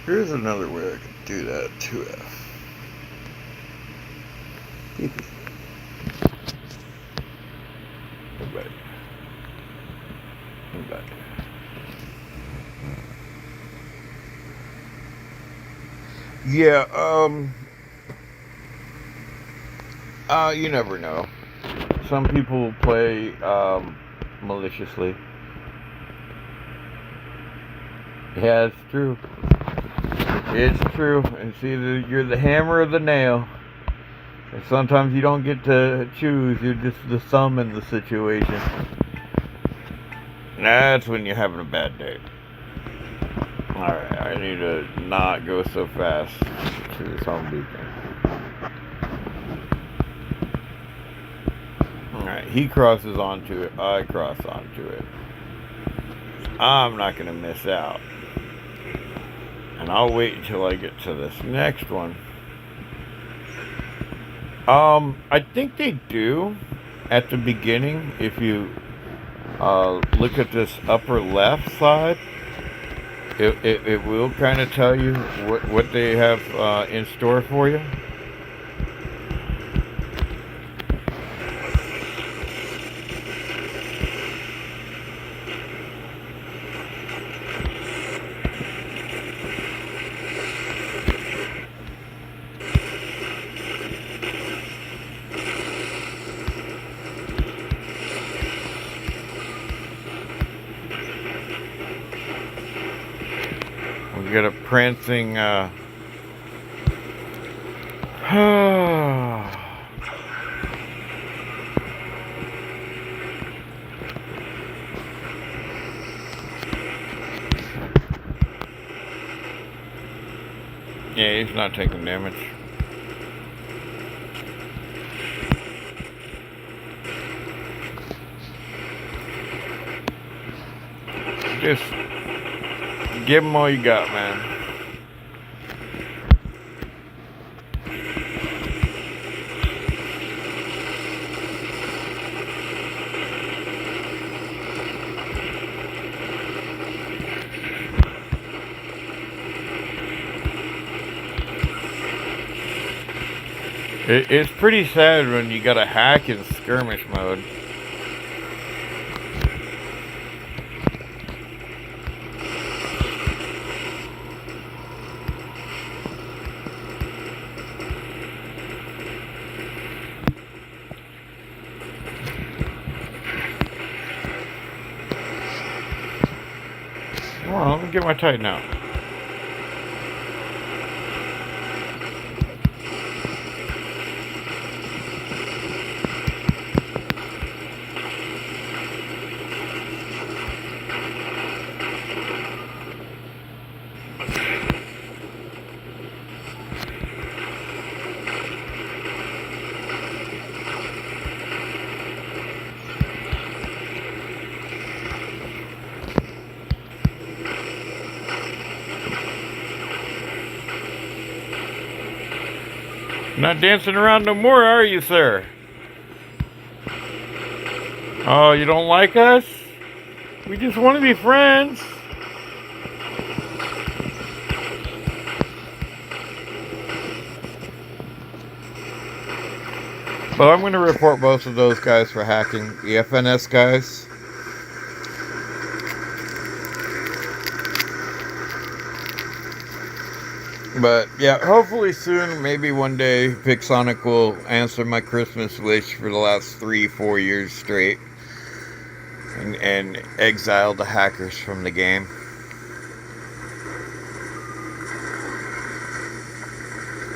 Here's another way I could do that. 2F. Invite. Invite. Yeah, you never know. Some people play, maliciously. Yeah, it's true. It's true. It's either you're the hammer or the nail. And sometimes you don't get to choose. You're just the thumb in the situation. That's when you're having a bad day. Alright, I need to not go so fast to this home beacon. Alright, he crosses onto it. I cross onto it. I'm not going to miss out. And I'll wait until I get to this next one. I think they do at the beginning. If you look at this upper left side, it will kind of tell you what they have in store for you. We got a prancing, yeah, he's not taking damage. Just give him all you got, man. It's pretty sad when you gotta hack in skirmish mode. Come on, let me get my Titan out. Not dancing around no more, are you, sir? Oh, you don't like us? We just want to be friends. But I'm going to report both of those guys for hacking. The FNS guys. But yeah, hopefully soon, maybe one day, Pixonic will answer my Christmas wish for the last 3-4 years straight, and exile the hackers from the game.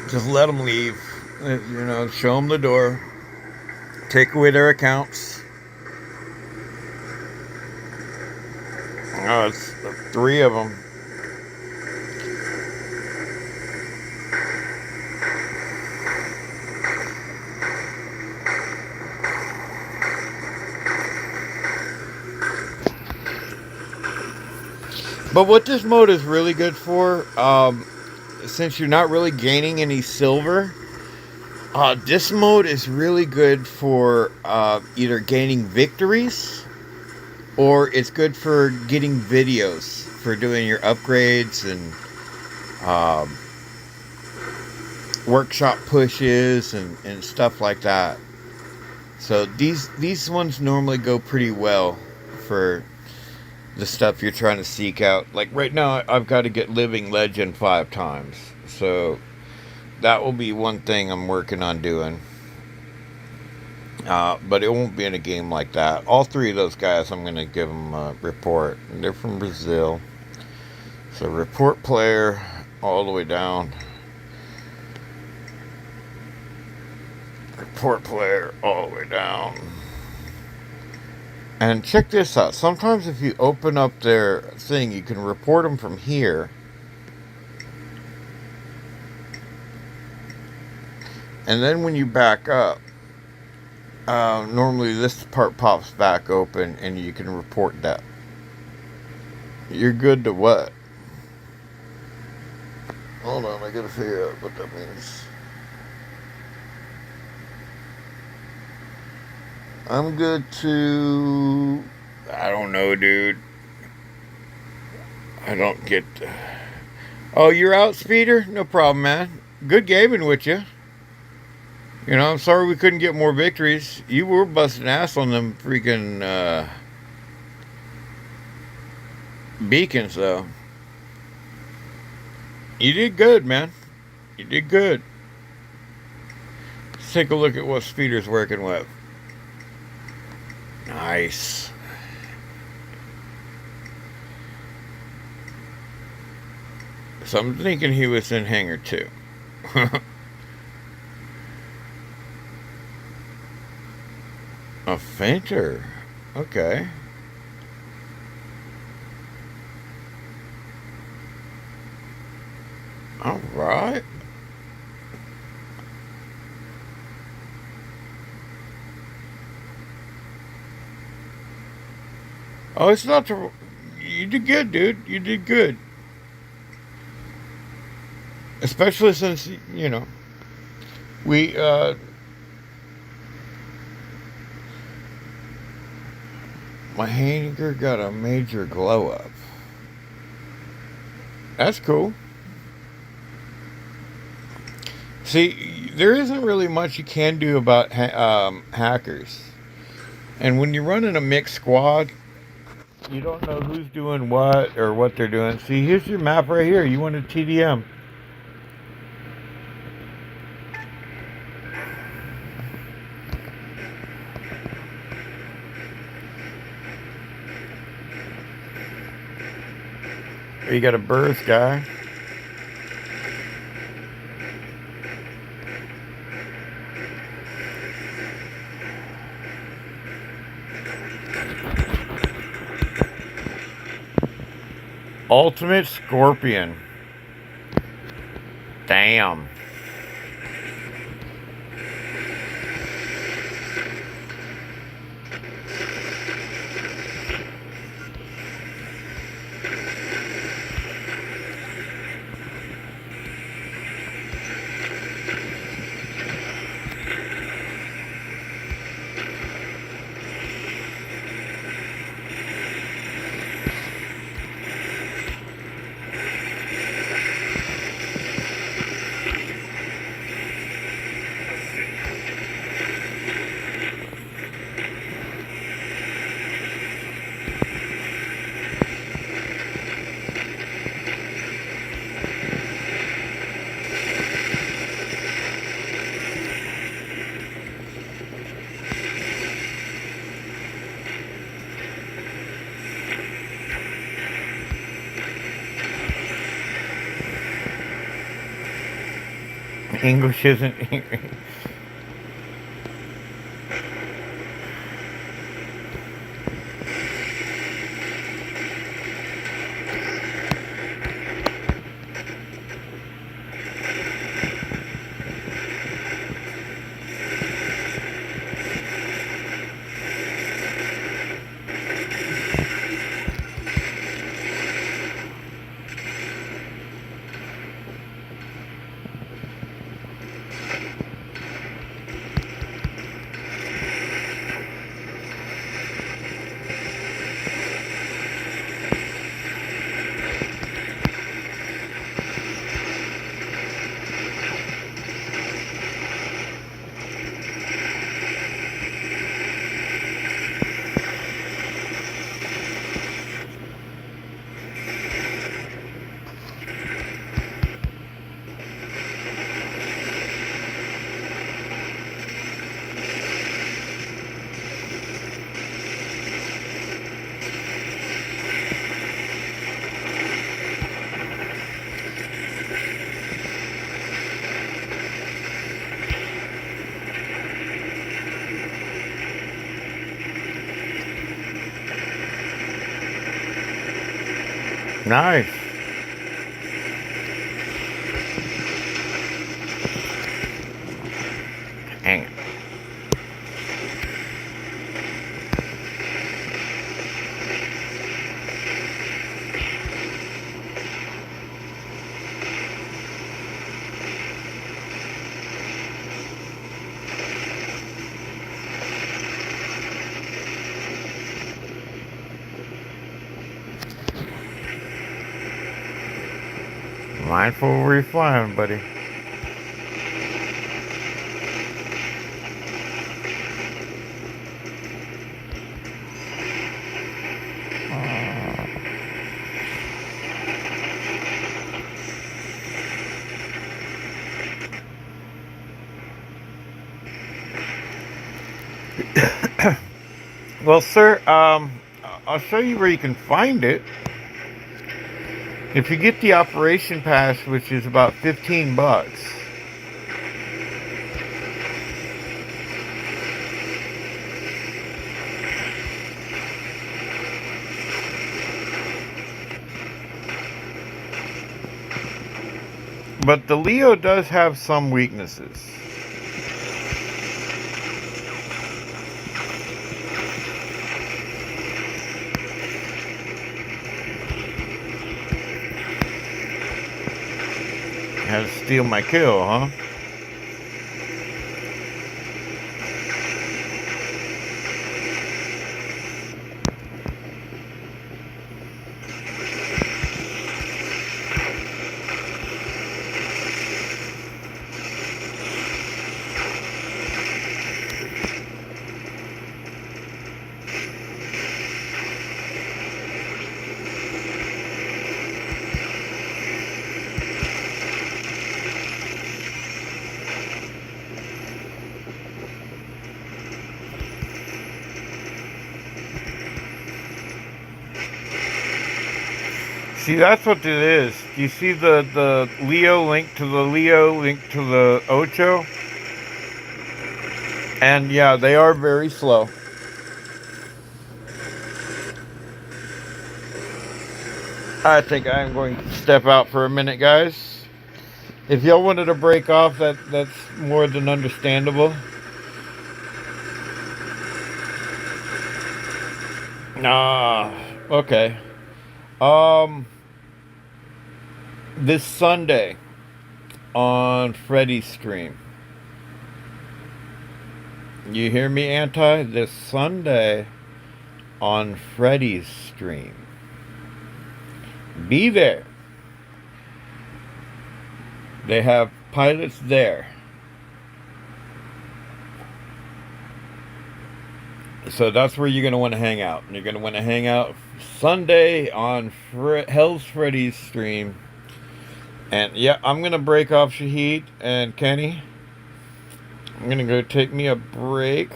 Just let them leave. You know, show them the door. Take away their accounts. Oh, it's 3 of them. But what this mode is really good for, since you're not really gaining any silver, this mode is really good for either gaining victories, or it's good for getting videos for doing your upgrades and workshop pushes and stuff like that. So these ones normally go pretty well for the stuff you're trying to seek out. Like right now, I've got to get Living Legend 5 times. So that will be one thing I'm working on doing. But it won't be in a game like that. All 3 of those guys, I'm going to give them a report. They're from Brazil. So report player all the way down. Report player all the way down. And check this out. Sometimes if you open up their thing, you can report them from here. And then when you back up, normally this part pops back open and you can report that. You're good to what? Hold on, I gotta figure out what that means. I'm good to... I don't know, dude. I don't get... Oh, you're out, Speeder? No problem, man. Good gaming with you. You know, I'm sorry we couldn't get more victories. You were busting ass on them freaking beacons, though. You did good, man. You did good. Let's take a look at what Speeder's working with. Nice. So I'm thinking he was in Hangar 2. A fainter. Okay. All right. Oh, it's not the... You did good, dude. You did good. Especially since, you know, we, my hanger got a major glow up. That's cool. See, there isn't really much you can do about hackers. And when you're running a mixed squad, you don't know who's doing what or what they're doing. See, here's your map right here. You want a TDM. You got a birth guy. Ultimate Scorpion. Damn. English isn't. Nice. Hang it. Mindful where you're flying, buddy. Well, sir, I'll show you where you can find it. If you get the operation pass, which is about 15 bucks. But the Leo does have some weaknesses. Had to steal my kill, huh? See, that's what it is. You see the Leo link to the Leo link to the Ocho? And yeah, they are very slow. I think I'm going to step out for a minute, guys. If y'all wanted to break off, that's more than understandable. Okay. This Sunday on Freddy's stream. You hear me, Anti? This Sunday on Freddy's stream. Be there. They have pilots there. So that's where you're going to want to hang out. You're going to want to hang out Sunday on Hell's Freddy's stream. And yeah, I'm going to break off Shahid and Kenny. I'm going to go take me a break.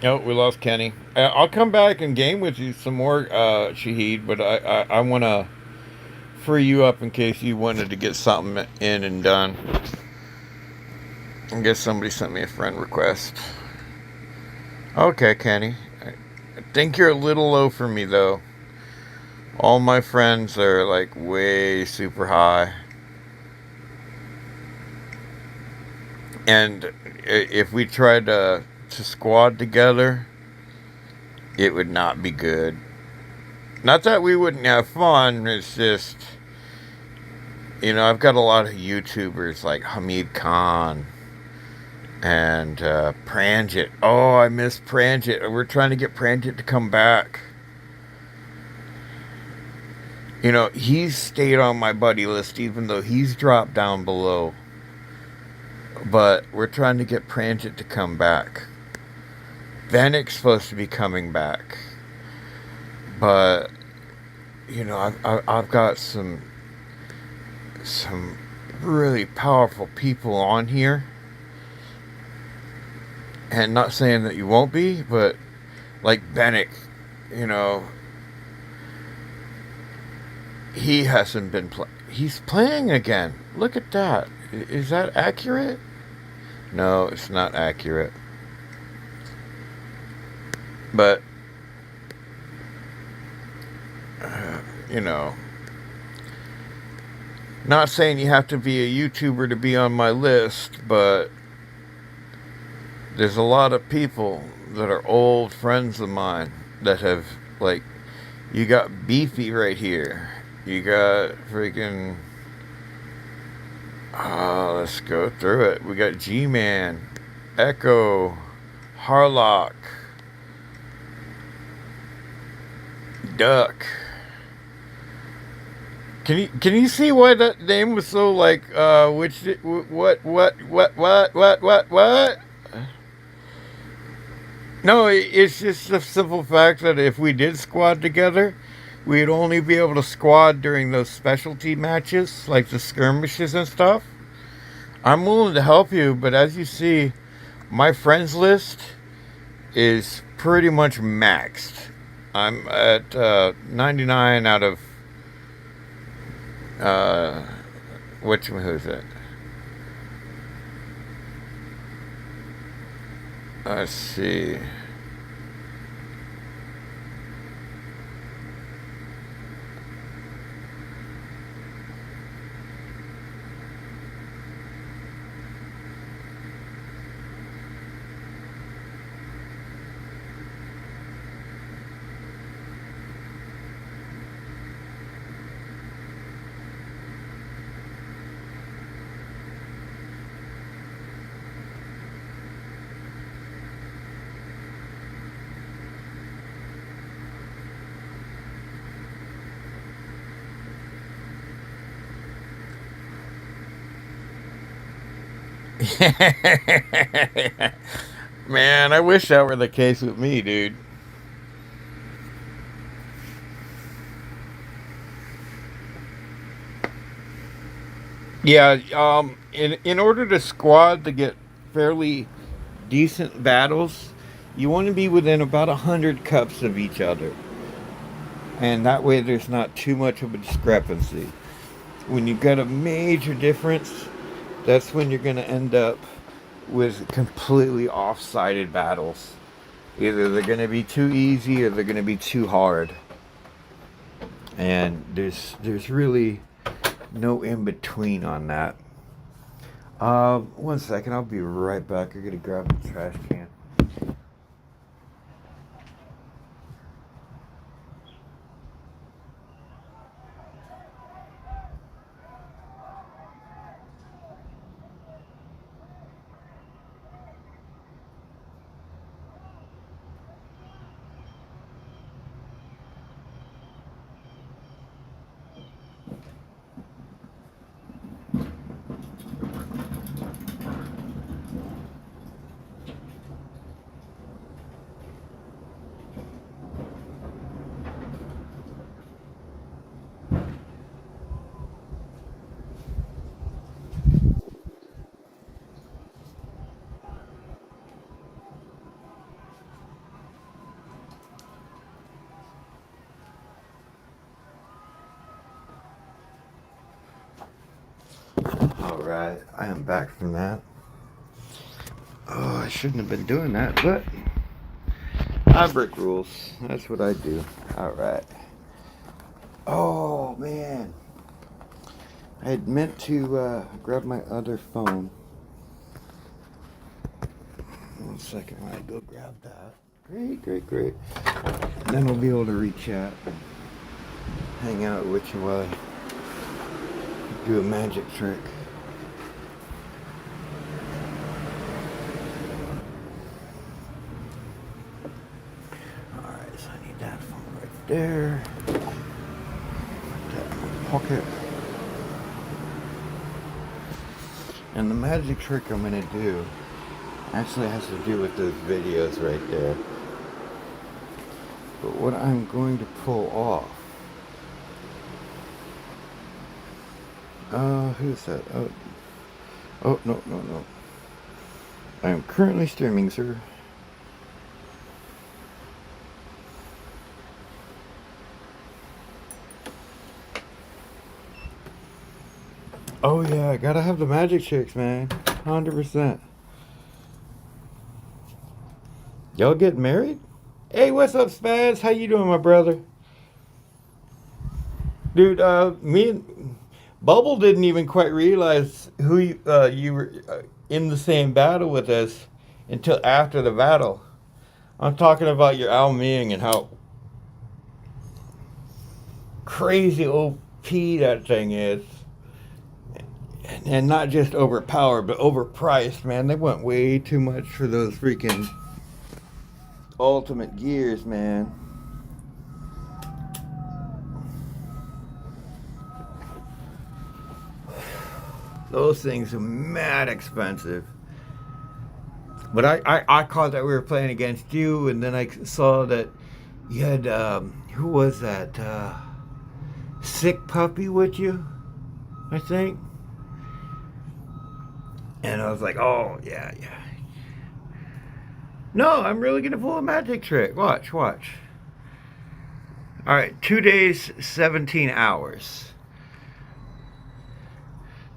Oh, we lost Kenny. I'll come back and game with you some more, Shahid, but I want to free you up in case you wanted to get something in and done. I guess somebody sent me a friend request. Okay, Kenny. I think you're a little low for me, though. All my friends are, like, way super high. And if we tried to squad together, it would not be good. Not that we wouldn't have fun, it's just, you know, I've got a lot of YouTubers like Hamid Khan and Pranjit. Oh, I miss Pranjit. We're trying to get Pranjit to come back. You know, he's stayed on my buddy list even though he's dropped down below. But we're trying to get Pranjit to come back. Vanic's supposed to be coming back. But, you know, I've got some really powerful people on here. And not saying that you won't be, but like Vanik, you know, he hasn't been playing. He's playing again. Look at that. Is that accurate? No, it's not accurate. But, you know, not saying you have to be a YouTuber to be on my list, but there's a lot of people that are old friends of mine that have, like, you got Beefy right here. You got freaking, let's go through it. We got G-Man, Echo, Harlock, Duck. Can you see why that name was so like what? No, it's just the simple fact that if we did squad together, we'd only be able to squad during those specialty matches, like the skirmishes and stuff. I'm willing to help you, but as you see, my friends list is pretty much maxed. I'm at 99 out of who's it? Let's see. Man, I wish that were the case with me, dude. Yeah, in order to squad to get fairly decent battles, you want to be within about 100 cups of each other. And that way there's not too much of a discrepancy. When you've got a major difference, that's when you're going to end up with completely off-sided battles. Either they're going to be too easy or they're going to be too hard. And there's really no in-between on that. 1 second, I'll be right back. I'm going to grab the trash can. Alright, I am back from that. Oh, I shouldn't have been doing that, but I break rules. That's what I do. Alright. Oh, man. I had meant to grab my other phone. 1 second while I go grab that. Great. And then we'll be able to re-chat and hang out with you while I do a magic trick. Alright, so I need that phone right there. Put that in my pocket. And the magic trick I'm going to do actually has to do with those videos right there. But what I'm going to pull off... who's that? Oh, no. I am currently streaming, sir. Oh yeah, I gotta have the magic tricks, man. 100%. Y'all getting married? Hey, what's up, Spaz? How you doing, my brother? Dude, me and Bubble didn't even quite realize who you were in the same battle with us until after the battle. I'm talking about your Ao Ming and how crazy OP that thing is. And not just overpowered, but overpriced, man. They went way too much for those freaking ultimate gears, man. Those things are mad expensive. But I caught that we were playing against you, and then I saw that you had, who was that? Sick Puppy with you, I think. And I was like, oh, yeah. No, I'm really going to pull a magic trick. Watch. All right, 2 days, 17 hours.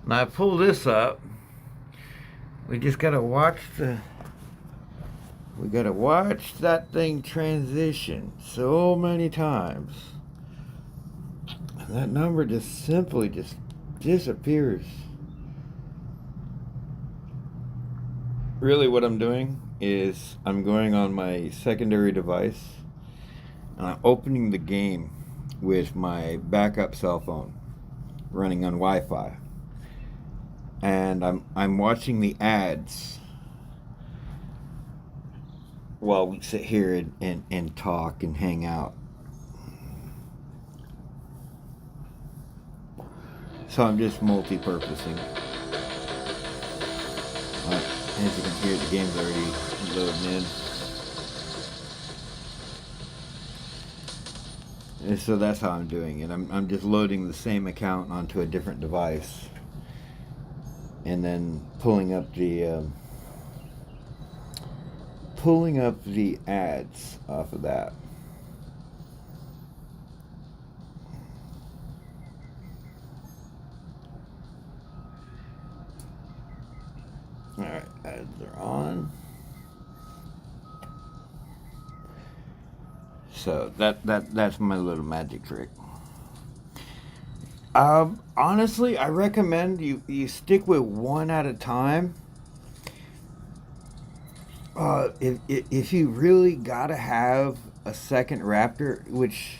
Now I pull this up. We just got to watch that thing transition so many times. And that number just simply just disappears. Really what I'm doing is I'm going on my secondary device and I'm opening the game with my backup cell phone running on Wi-Fi. And I'm watching the ads while we sit here and talk and hang out. So I'm just multi-purposing. As you can hear, the game's already loading in. And so that's how I'm doing it. I'm just loading the same account onto a different device. And then pulling up the ads off of that. Alright, ads are on. So that's my little magic trick. Honestly, I recommend you stick with one at a time. If you really gotta have a second Raptor, which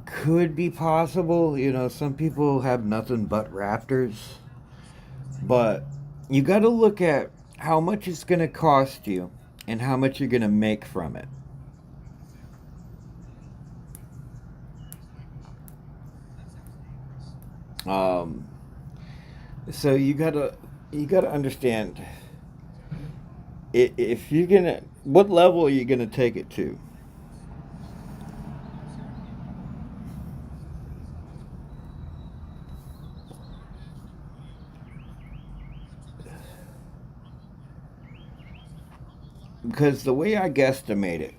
could be possible, some people have nothing but Raptors, but you gotta look at how much it's gonna cost you and how much you're gonna make from it. So you gotta understand if you're gonna, what level are you gonna take it to? Because the way I guesstimate it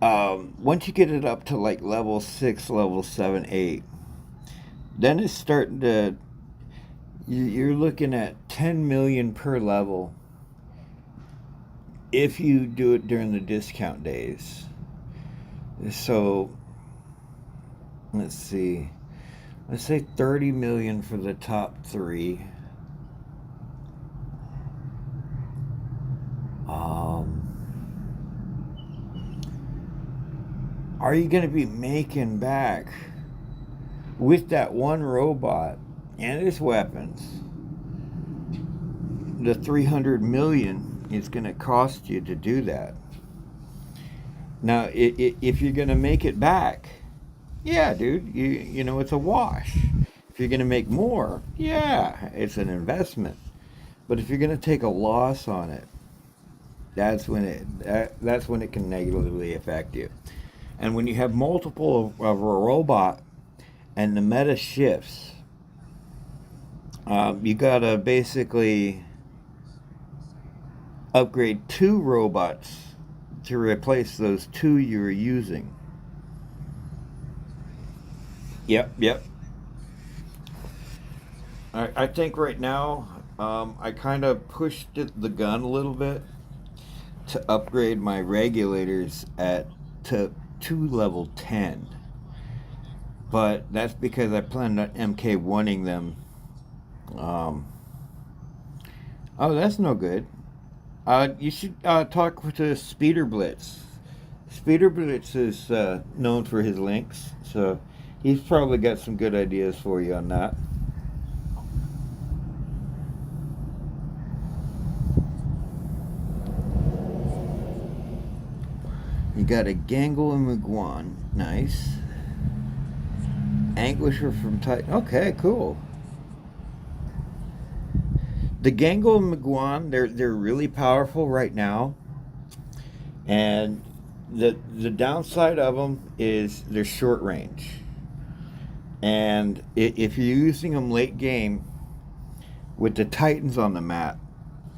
Once you get it up to like level 6, level 7, 8, then it's starting to, you're looking at 10 million per level if you do it during the discount days. So let's see, let's say 30 million for the top 3. Are you going to be making back with that one robot and its weapons the 300 million it's going to cost you to do that? Now, if you're going to make it back, yeah, dude, you know, it's a wash. If you're going to make more, yeah, it's an investment. But if you're going to take a loss on it, that's when it can negatively affect you. And when you have multiple of a robot and the meta shifts, you gotta basically upgrade 2 robots to replace those 2 you were using. Yep. I think right now, I kind of pushed the gun a little bit to upgrade my regulators to level 10. But that's because I plan on MK1ing them. Oh, that's no good. You should talk to Speeder Blitz. Speeder Blitz is known for his links, so he's probably got some good ideas for you on that. You got a Gangle and Miguan. Nice. Anguisher from Titan. Okay, cool. The Gangle and Miguan, they're really powerful right now. And the downside of them is they're short range. And if you're using them late game with the Titans on the map,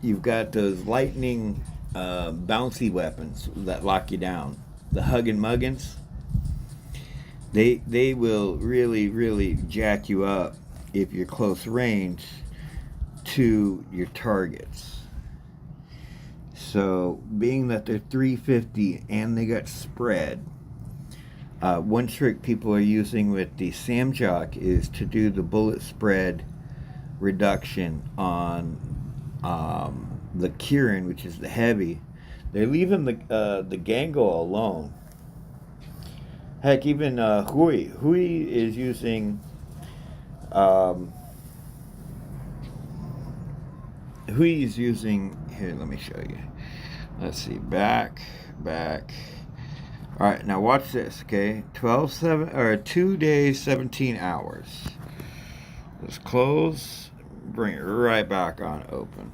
you've got those lightning bouncy weapons that lock you down. The Huggin' Muggins. They will really jack you up if you're close range to your targets. So being that they're 350 and they got spread, one trick people are using with the Samjock is to do the bullet spread reduction on the Kirin, which is the heavy. They're leaving the Gangle alone. Heck, even Hui is using here, let me show you. Let's see, back. All right, now watch this, okay? 2 days, 17 hours. Let's close, bring it right back on open.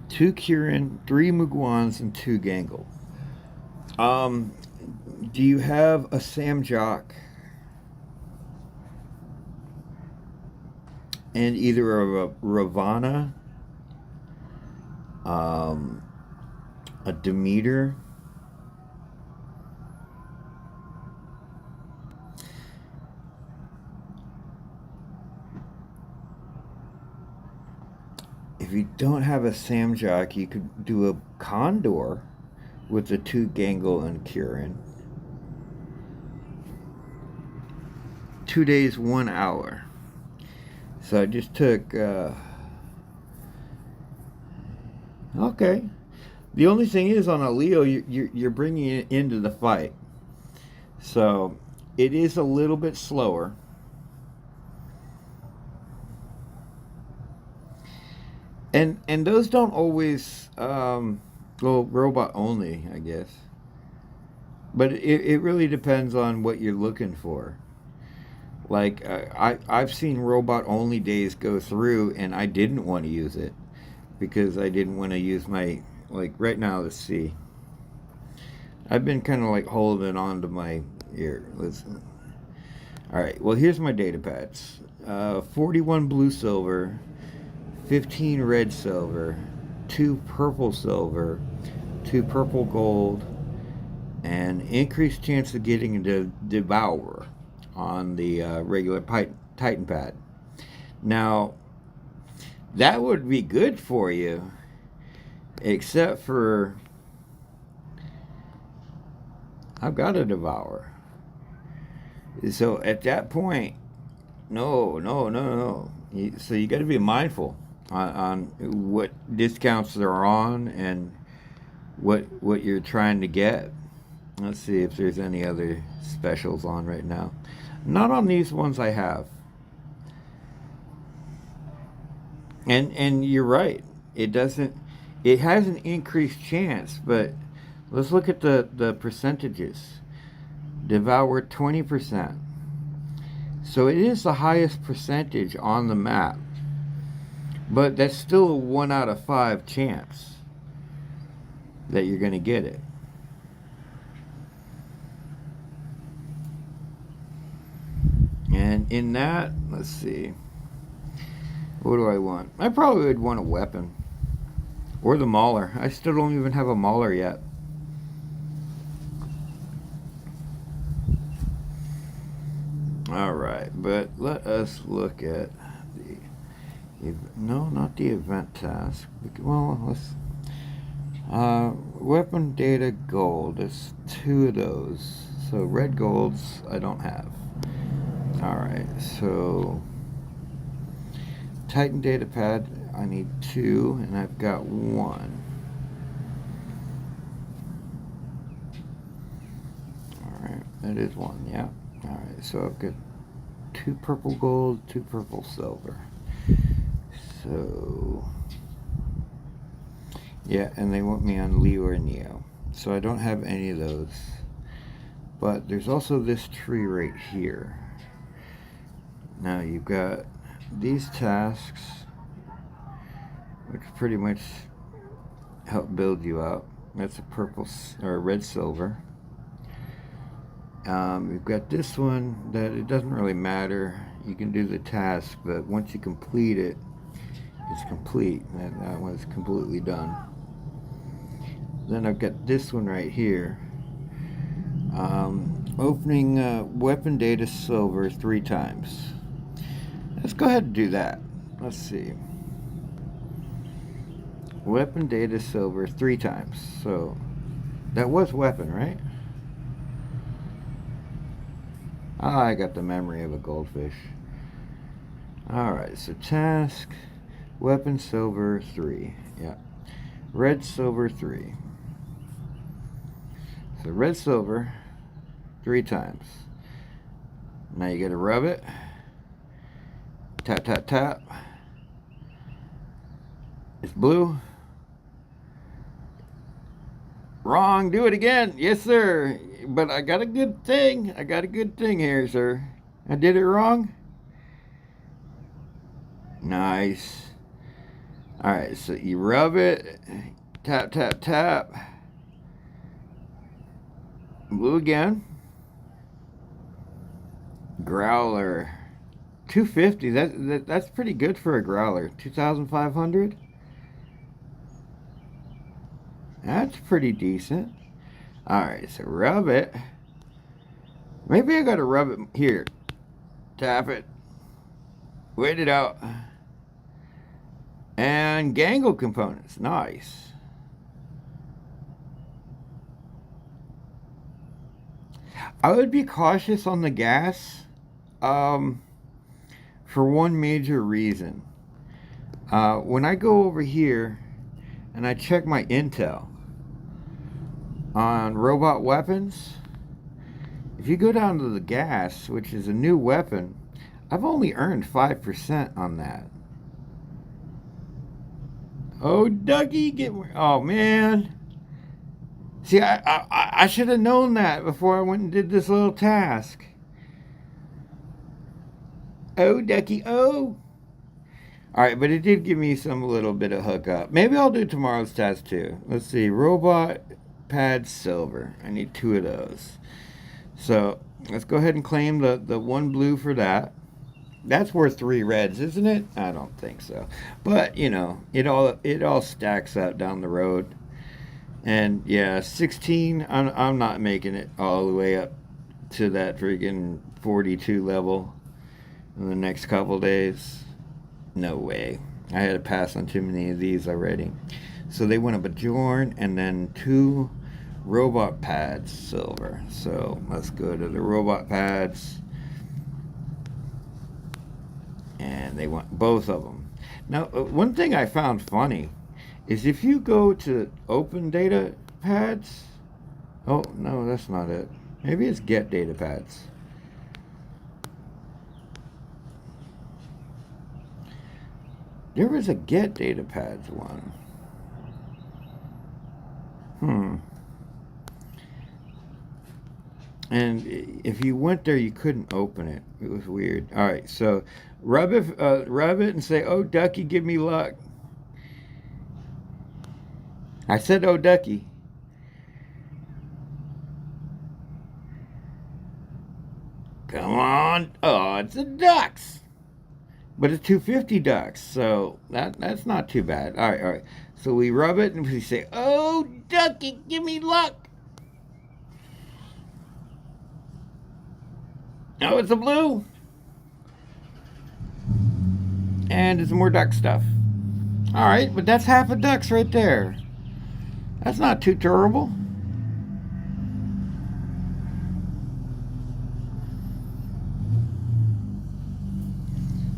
2 Kirin, 3 Muguans, and 2 Gangle. Do you have a Samjock and either a Ravana, a Demeter, if you don't have a Samjock, you could do a Condor with the 2 Gangle and Kirin. 2 days, 1 hour. So I just took, okay. The only thing is on a Leo, you're bringing it into the fight. So it is a little bit slower. And those don't always, well, robot only, I guess. But it really depends on what you're looking for. Like, I've seen robot only days go through and I didn't want to use it because I didn't want to use my, like right now, let's see. I've been kind of like holding on to my ear. Listen. All right, well, here's my data pads. 41 blue silver, 15 red silver, 2 purple silver, 2 purple gold, and increased chance of getting a Devourer on the regular Titan pad. Now, that would be good for you, except for I've got a Devourer. So at that point, no. So you got to be mindful on what discounts they're on and what you're trying to get. Let's see if there's any other specials on right now. Not on these ones I have. And you're right. It has an increased chance, but let's look at the percentages. Devour 20%. So it is the highest percentage on the map. But that's still a 1 out of 5 chance that you're going to get it. And in that, let's see. What do I want? I probably would want a weapon. Or the Mauler. I still don't even have a Mauler yet. Alright, but let us look at the... No, not the event task. Well, let's... weapon data gold. There's 2 of those. So red golds I don't have. Alright, so... Titan data pad, I need 2, and I've got 1. Alright, that is 1, yeah. Alright, so I've got 2 purple gold, 2 purple silver. So, yeah, and they want me on Leo or Neo. So I don't have any of those. But there's also this tree right here. Now you've got these tasks, which pretty much help build you up. That's a purple or a red silver. We've got this one that it doesn't really matter. You can do the task, but once you complete it, it's complete. That one's completely done. Then I've got this one right here. Opening weapon data silver 3 times. Let's go ahead and do that. Let's see. Weapon data silver 3 times. So that was weapon, right? I got the memory of a goldfish. Alright, so task, weapon silver 3. Yeah. Red silver 3. So red silver 3 times. Now you gotta rub it. Tap, tap, tap. It's blue. Wrong. Do it again. Yes, sir. But I got a good thing. I got a good thing here, sir. I did it wrong. Nice. Alright, so you rub it. Tap, tap, tap. Blue again. Growler. 250. That's pretty good for a growler. 2,500. That's pretty decent. Alright, so rub it. Maybe I gotta rub it here. Tap it. Wait it out. And gangle components. Nice. I would be cautious on the gas. For one major reason. When I go over here and I check my intel on robot weapons, if you go down to the gas, which is a new weapon, I've only earned 5% on that. Oh, Ducky, get... Oh, man. See, I should have known that before I went and did this little task. Oh, Ducky, oh. Alright, but it did give me some little bit of hookup. Maybe I'll do tomorrow's task too. Let's see. Robot pad silver. I need 2 of those. So, let's go ahead and claim the 1 blue for that. That's worth 3 reds, isn't it? I don't think so. But, you know, it all stacks up down the road. And yeah, 16, I'm not making it all the way up to that freaking 42 level in the next couple days. No way. I had to pass on too many of these already. So they went a Bajorn and then 2 robot pads silver. So let's go to the robot pads. And they want both of them. Now, one thing I found funny is if you go to open data pads. Oh, no, that's not it. Maybe it's get data pads. There was a get data pads one. And if you went there, you couldn't open it. It was weird. All right, so rub it and say, "Oh, Ducky, give me luck." I said, "Oh, Ducky." Come on. Oh, it's a ducks. But it's 250 ducks, so that's not too bad. All right. So we rub it and we say, "Oh, Ducky, give me luck." Oh, it's a blue. And it's more duck stuff. All right, but that's half a ducks right there. That's not too terrible.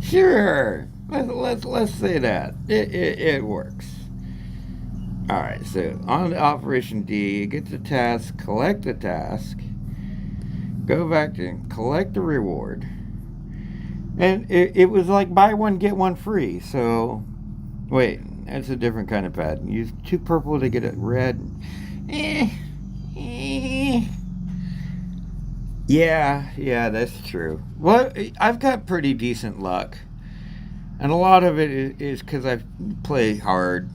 Sure, let's say that it works. All right, so on to Operation D, get the task, collect the task, go back to collect the reward, and it was like buy one get one free. So wait, that's a different kind of pad. Use 2 purple to get it red. Yeah, that's true. Well, I've got pretty decent luck. And a lot of it is because I play hard.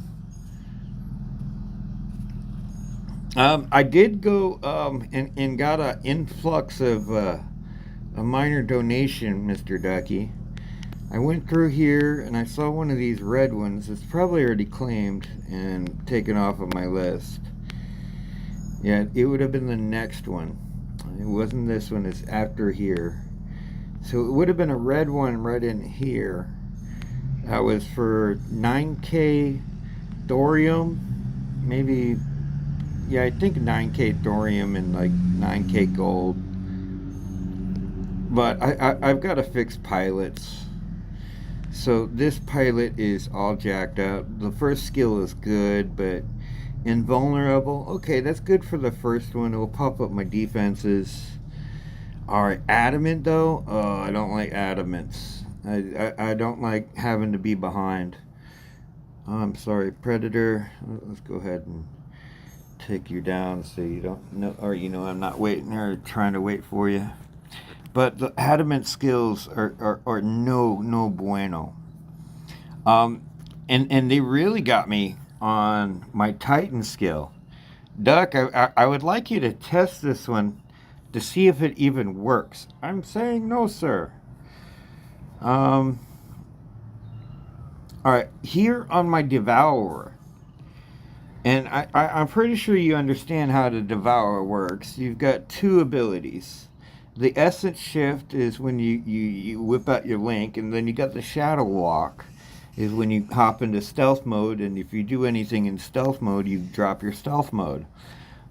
I did go and got an influx of a minor donation, Mr. Ducky. I went through here and I saw one of these red ones. It's probably already claimed and taken off of my list. Yeah, it would have been the next one. It wasn't this one, it's after here. So it would have been a red one right in here. That was for 9K thorium. Maybe, yeah, I think 9K thorium and like 9K gold. But I've got to fix pilots. So this pilot is all jacked up. The first skill is good, but invulnerable. Okay, that's good for the first one. It will pop up my defenses. Alright, adamant though. Oh, I don't like adamants. I don't like having to be behind. I'm sorry, Predator. Let's go ahead and take you down so you don't know, or I'm not waiting or trying to wait for you. But the adamant skills are no bueno. And they really got me on my Titan skill. Duck, I would like you to test this one to see if it even works. I'm saying no, sir. All right, here on my Devourer, and I'm pretty sure you understand how the Devourer works. You've got 2 abilities. The Essence Shift is when you whip out your Link, and then you got the Shadow Walk is when you hop into stealth mode, and if you do anything in stealth mode, you drop your stealth mode.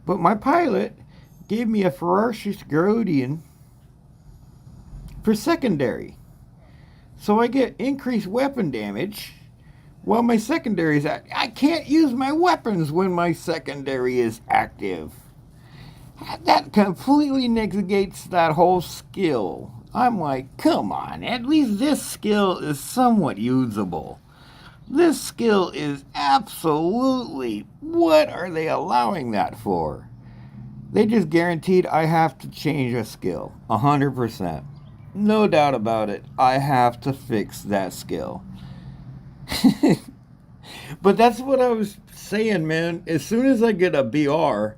But my pilot gave me a Ferocious Garodian for secondary. So I get increased weapon damage while my secondary is active. I can't use my weapons when my secondary is active. That completely negates that whole skill. I'm like, come on, at least this skill is somewhat usable. This skill is absolutely, what are they allowing that for? They just guaranteed I have to change a skill, 100%. No doubt about it, I have to fix that skill. But that's what I was saying, man. As soon as I get a BR,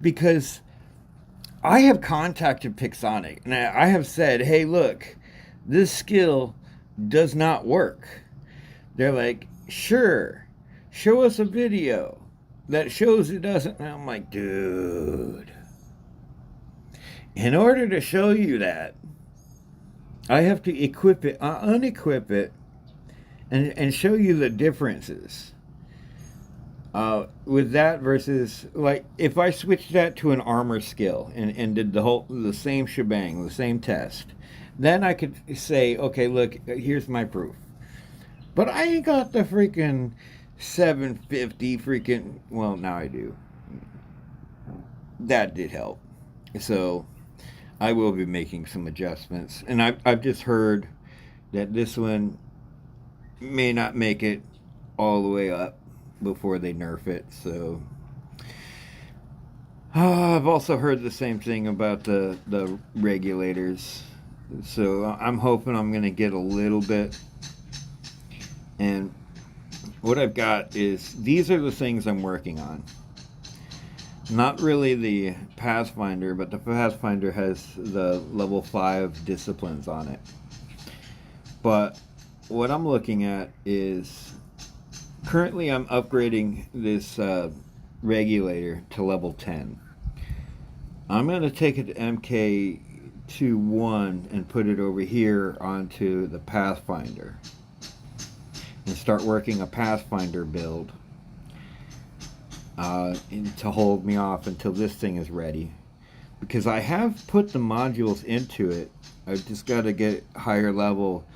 because I have contacted Pixonic, and I have said, hey, look, this skill does not work. They're like, sure, show us a video. that shows it doesn't. And I'm like, dude, in order to show you that, I have to equip it, unequip it, and show you the differences. With that versus, like, if I switched that to an armor skill and did the same shebang, the same test, then I could say, okay, look, here's my proof. But I ain't got the freaking 750 freaking. Well, now I do. That did help. So I will be making some adjustments, and I've just heard that this one may not make it all the way up before they nerf it. So I've also heard the same thing about the regulators. So I'm hoping I'm going to get a little bit. And what I've got is, these are the things I'm working on. Not really the Pathfinder, but the Pathfinder has the level 5 disciplines on it. But what I'm looking at is, currently I'm upgrading this regulator to level 10. I'm going to take it to MK21 and put it over here onto the Pathfinder and start working a Pathfinder build to hold me off until this thing is ready. Because I have put the modules into it. I've just got to get higher level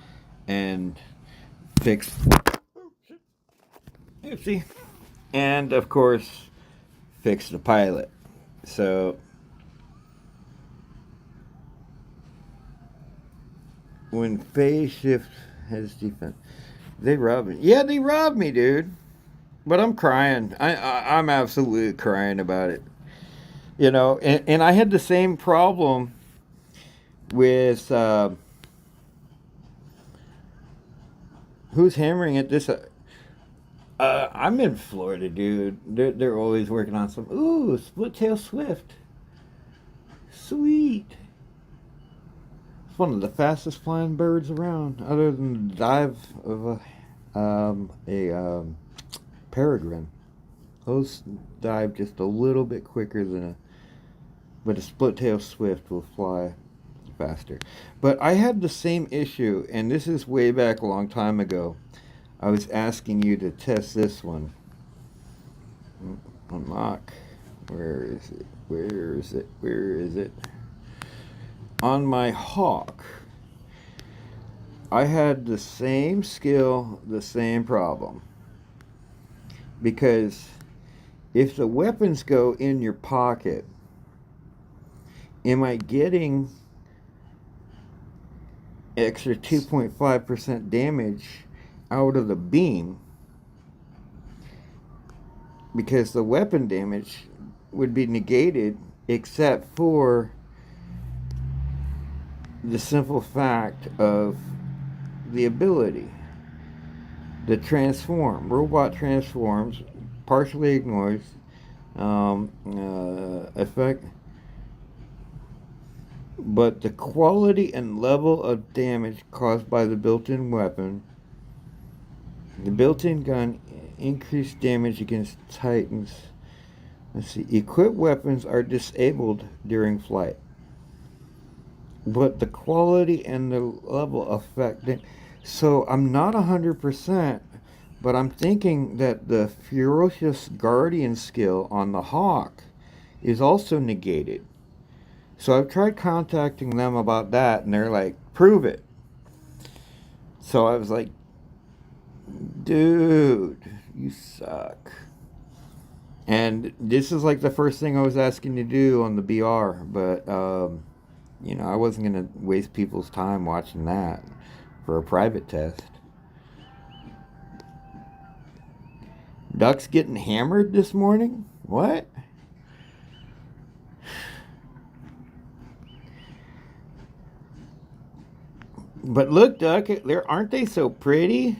and fix. Oopsie. And of course, fix the pilot. So when phase shift has defense, they robbed me. Yeah, they robbed me, dude. But I'm crying. I'm absolutely crying about it. You know, and I had the same problem with who's hammering at this. I'm in Florida, dude. They're always working on some. Ooh, split tail swift. Sweet. It's one of the fastest flying birds around, other than the dive of a peregrine. Those dive just a little bit quicker than but a split tail swift will fly faster. But I had the same issue, and this is way back a long time ago. I was asking you to test this one. Unlock. Where is it? Where is it? Where is it? On my Hawk, I had the same skill, the same problem. Because if the weapons go in your pocket, am I getting extra 2.5% damage out of the beam? Because the weapon damage would be negated, except for the simple fact of the ability. The transform. Robot transforms, partially ignores effect. But the quality and level of damage caused by the built-in weapon, the built-in gun, increased damage against Titans. Let's see. Equipped weapons are disabled during flight. But the quality and the level affect it. So I'm not 100%, but I'm thinking that the Ferocious Guardian skill on the Hawk is also negated. So I've tried contacting them about that, and they're like, prove it. So I was like, dude, you suck. And this is like the first thing I was asking to do on the BR, but, you know, I wasn't going to waste people's time watching that for a private test. Duck's getting hammered this morning? What? But look, Duck, aren't they so pretty?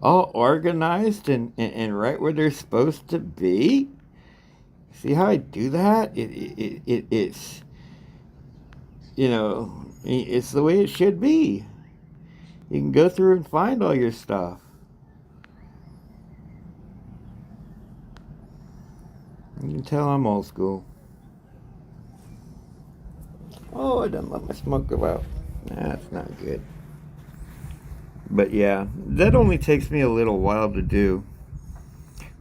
All organized and right where they're supposed to be? See how I do that? It's, you know, it's the way it should be. You can go through and find all your stuff. You can tell I'm old school. Oh, I done let my smoke go out. That's not good. But yeah, that only takes me a little while to do.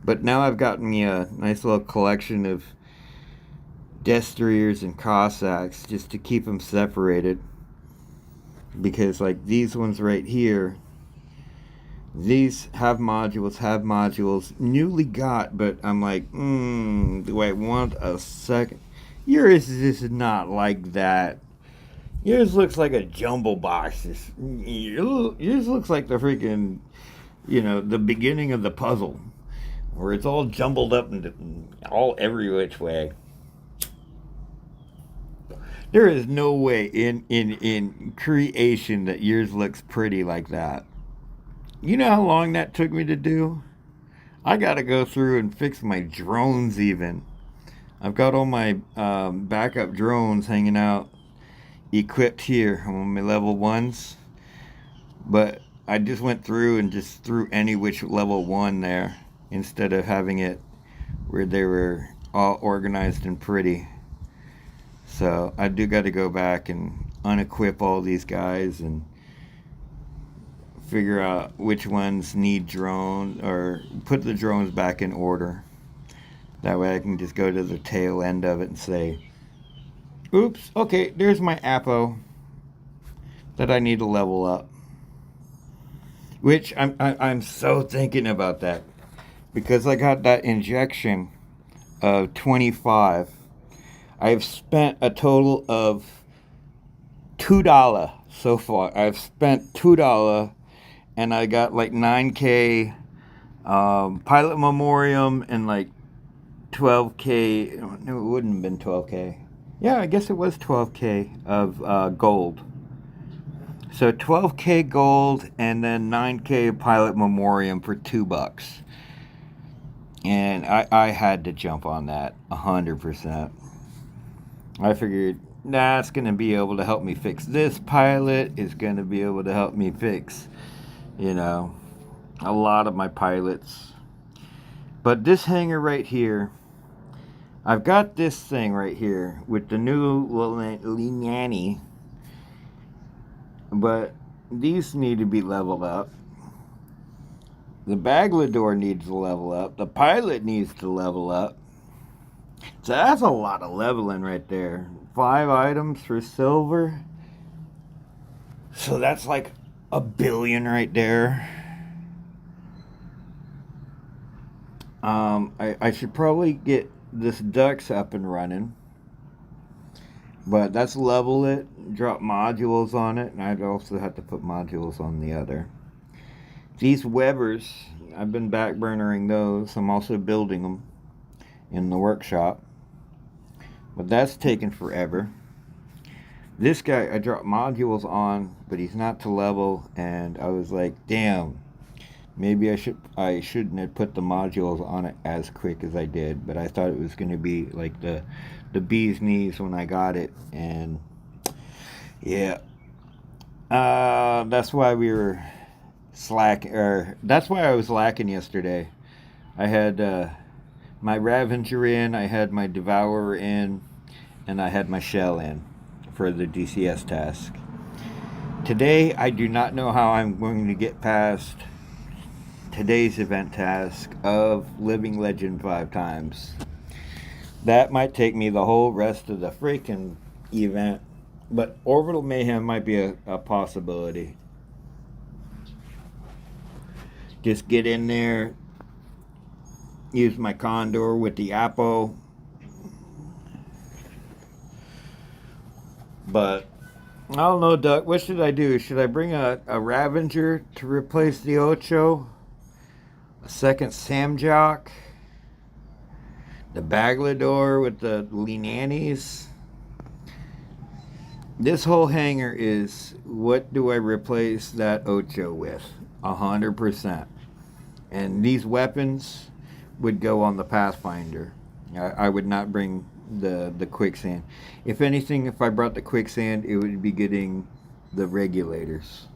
But now I've gotten me a nice little collection of Destriers and Cossacks just to keep them separated. Because like these ones right here, these have modules, newly got, but I'm like, do I want a second? Yours is not like that. Yours looks like a jumble box. Yours looks like the freaking, the beginning of the puzzle, where it's all jumbled up and all every which way. There is no way in creation that yours looks pretty like that. You know how long that took me to do? I gotta go through and fix my drones even. I've got all my backup drones hanging out, equipped here on my level 1s. But I just went through and just threw any which level 1 there, instead of having it where they were all organized and pretty. So I do gotta go back and unequip all these guys and figure out which ones need drone, or put the drones back in order. That way I can just go to the tail end of it and say, oops, okay, there's my Apo that I need to level up. Which I'm so thinking about that, because I got that injection of 25. I've spent a total of $2 so far. I've spent $2, and I got like 9K pilot memoriam and like 12K. No, it wouldn't have been 12K. Yeah, I guess it was 12K of gold. So 12K gold and then 9K pilot memoriam for $2. And I had to jump on that 100%. I figured that's going to be able to help me fix this pilot. It's going to be able to help me fix, a lot of my pilots. But this hanger right here, I've got this thing right here with the new Lignani. But these need to be leveled up. The Baglador needs to level up. The pilot needs to level up. So that's a lot of leveling right there. 5 items for silver. So that's like $1 billion right there. I should probably get this Dux up and running. But that's level it, drop modules on it, and I'd also have to put modules on the other. These Webers, I've been backburnering those. I'm also building them in the workshop. But that's taken forever. This guy, I dropped modules on, but he's not to level, and I was like, damn, maybe I shouldn't have put the modules on it as quick as I did, but I thought it was going to be like the bee's knees when I got it, and yeah, that's why we were that's why I was lacking yesterday. I had my Ravager in, I had my Devourer in, and I had my Shell in for the DCS task. Today, I do not know how I'm going to get past today's event task of Living Legend 5 times. That might take me the whole rest of the freaking event, but Orbital Mayhem might be a possibility. Just get in there, use my Condor with the Apo. But I don't know, Duck. What should I do? Should I bring a Ravager to replace the Ocho? A second Samjock? The Baglador with the Linanis? This whole hangar is, what do I replace that Ocho with? 100%. And these weapons would go on the Pathfinder. I would not bring the quicksand. If anything, if I brought the quicksand, it would be getting the regulators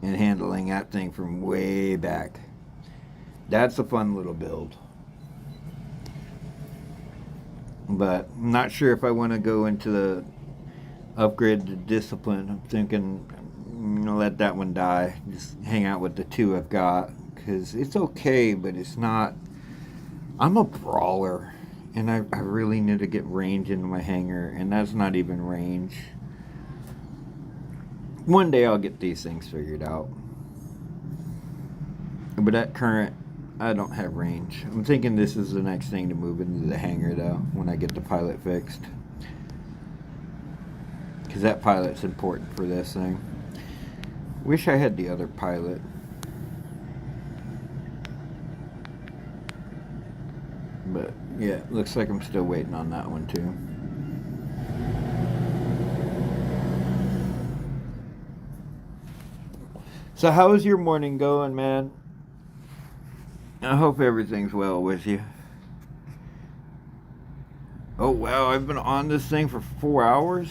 and handling that thing from way back. That's a fun little build. But I'm not sure if I want to go into the upgrade to discipline. I'm thinking I'm gonna let that one die. Just hang out with the two I've got, because it's okay, but it's not. I'm a brawler, and I really need to get range into my hanger, and that's not even range. One day I'll get these things figured out. But at current, I don't have range. I'm thinking this is the next thing to move into the hangar, though, when I get the pilot fixed. Because that pilot's important for this thing. Wish I had the other pilot. But, yeah, looks like I'm still waiting on that one, too. So how is your morning going, man? I hope everything's well with you. Oh, wow, I've been on this thing for 4 hours?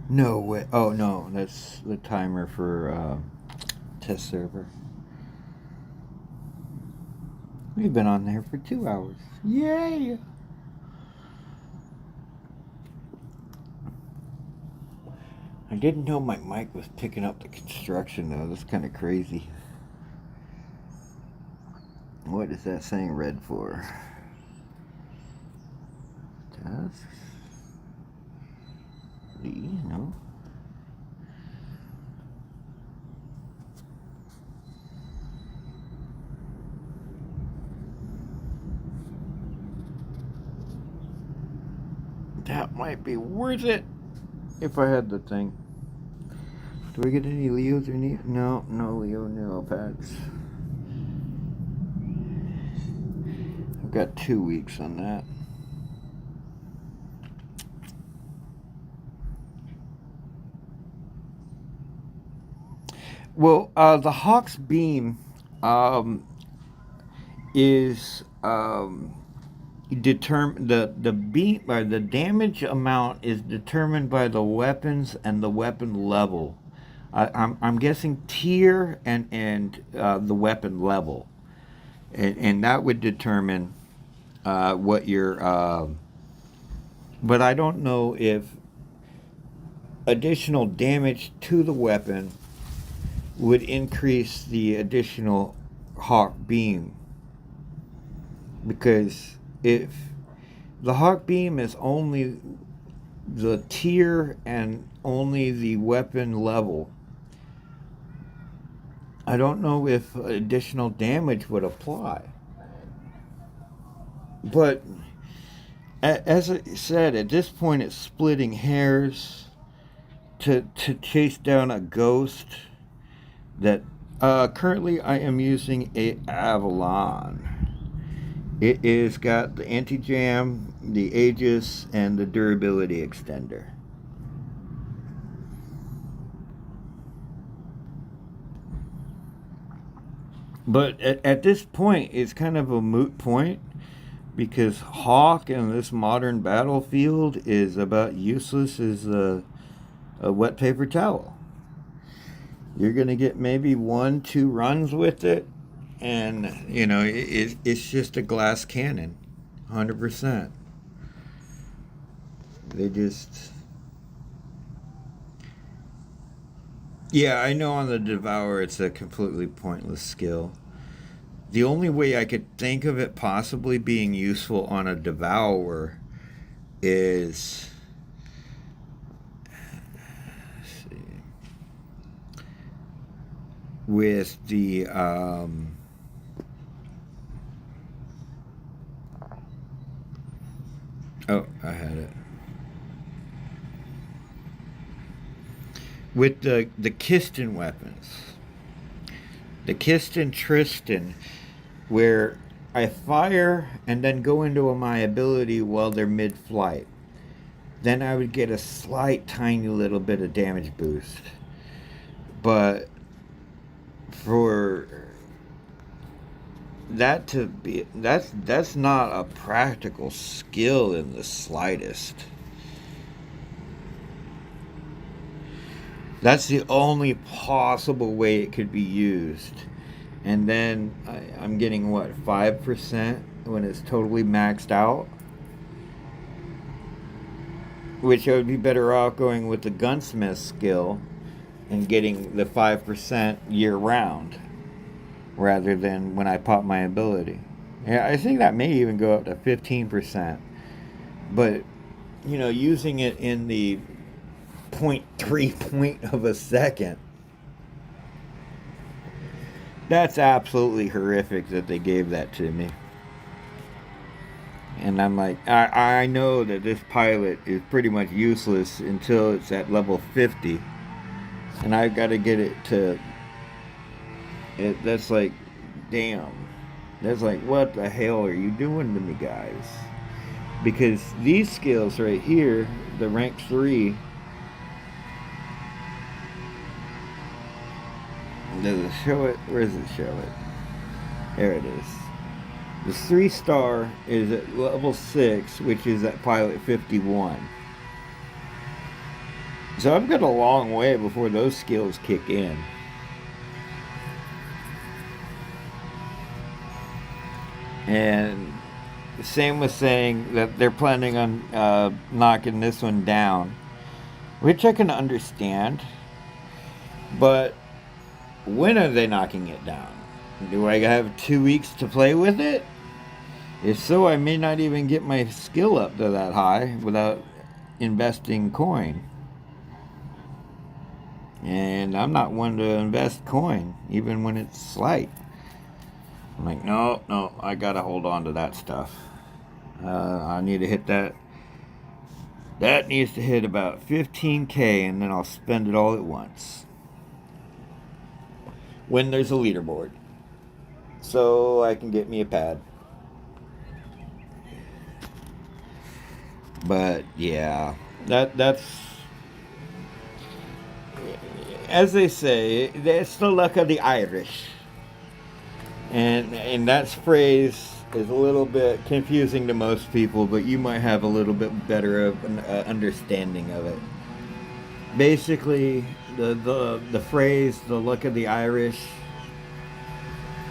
No way. Oh, no, that's the timer for test server. We've been on there for 2 hours. Yay! I didn't know my mic was picking up the construction, though. That's kind of crazy. What is that saying red for? Tasks? D? No. That might be worth it if I had the thing. Do I get any Leos or Neo? No, no Leo neuropacks. I've got 2 weeks on that. Well, the Hawk's beam is determined. The beam or the damage amount is determined by the weapons and the weapon level. I'm guessing tier and the weapon level, and that would determine what your. But I don't know if additional damage to the weapon would increase the additional Hawk beam, because if the Hawk beam is only the tier and only the weapon level, I don't know if additional damage would apply. But as I said, at this point it's splitting hairs to chase down a ghost that currently I am using a Avalon. It is got the anti-jam, the Aegis, and the durability extender. But at this point, it's kind of a moot point, because Hawk in this modern battlefield is about useless as a wet paper towel. You're going to get maybe 1-2 runs with it, and, you know, it's just a glass cannon, 100%. They just... Yeah, I know on the Devourer it's a completely pointless skill. The only way I could think of it possibly being useful on a Devourer is... with the oh, I had it. With the Kiston weapons. The Kiston Tristan, where I fire and then go into my ability while they're mid-flight. Then I would get a slight tiny little bit of damage boost. But for that to be, that's not a practical skill in the slightest. That's the only possible way it could be used. And then I'm getting what, 5% when it's totally maxed out? which I would be better off going with the gunsmith skill and getting the 5% year round rather than when I pop my ability. Yeah, I think that may even go up to 15%. But, you know, using it in the 0.3 point of a second, that's absolutely horrific that they gave that to me. And I'm like, I know that this pilot is pretty much useless until it's at level 50. And I've got to get it to... that's like, damn. That's like, what the hell are you doing to me, guys? Because these skills right here, the rank 3... Does it show it? Where does it show it? There it is. The 3-star is at level 6, which is at pilot 51. So I've got a long way before those skills kick in. And the same with saying that they're planning on knocking this one down, which I can understand. But when are they knocking it down? Do I have 2 weeks to play with it? If so, I may not even get my skill up to that high without investing coin. And I'm not one to invest coin, even when it's slight. I'm like, no, I gotta hold on to that stuff. I need to hit that. That needs to hit about 15K, and then I'll spend it all at once. When there's a leaderboard. So I can get me a pad. But yeah, that's as they say, it's the luck of the Irish. And that phrase is a little bit confusing to most people, but you might have a little bit better of an understanding of it. Basically, the phrase "the luck of the Irish"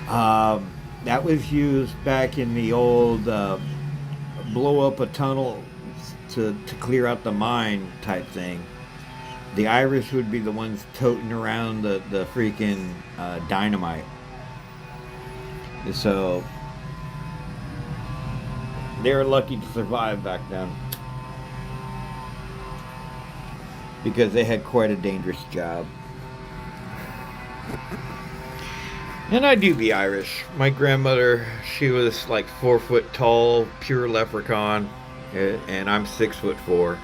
that was used back in the old blow up a tunnel to clear out the mine type thing. The Irish would be the ones toting around the freaking dynamite. So they were lucky to survive back then, because they had quite a dangerous job. And I do be Irish. My grandmother, she was like 4 foot tall, pure leprechaun, and I'm 6'4".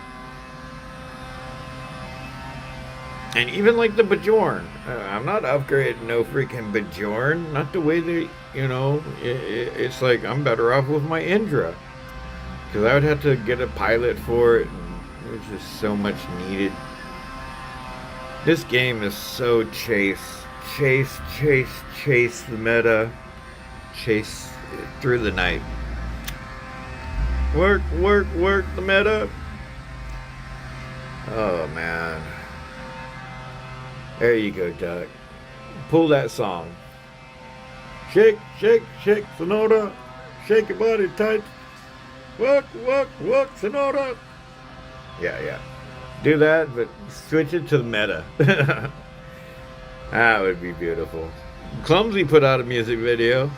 And even like the Bajorn, I'm not upgrading no freaking Bajorn. Not the way they, you know, it's like I'm better off with my Indra, because I would have to get a pilot for it, and it was just so much needed. This game is so chase the meta, chase through the night. Work the meta. Oh man. There you go, Duck. Pull that song. Shake, Sonora. Shake your body tight. Work, Sonora. Yeah. Do that, but switch it to the meta. That would be beautiful. Clumsy put out a music video.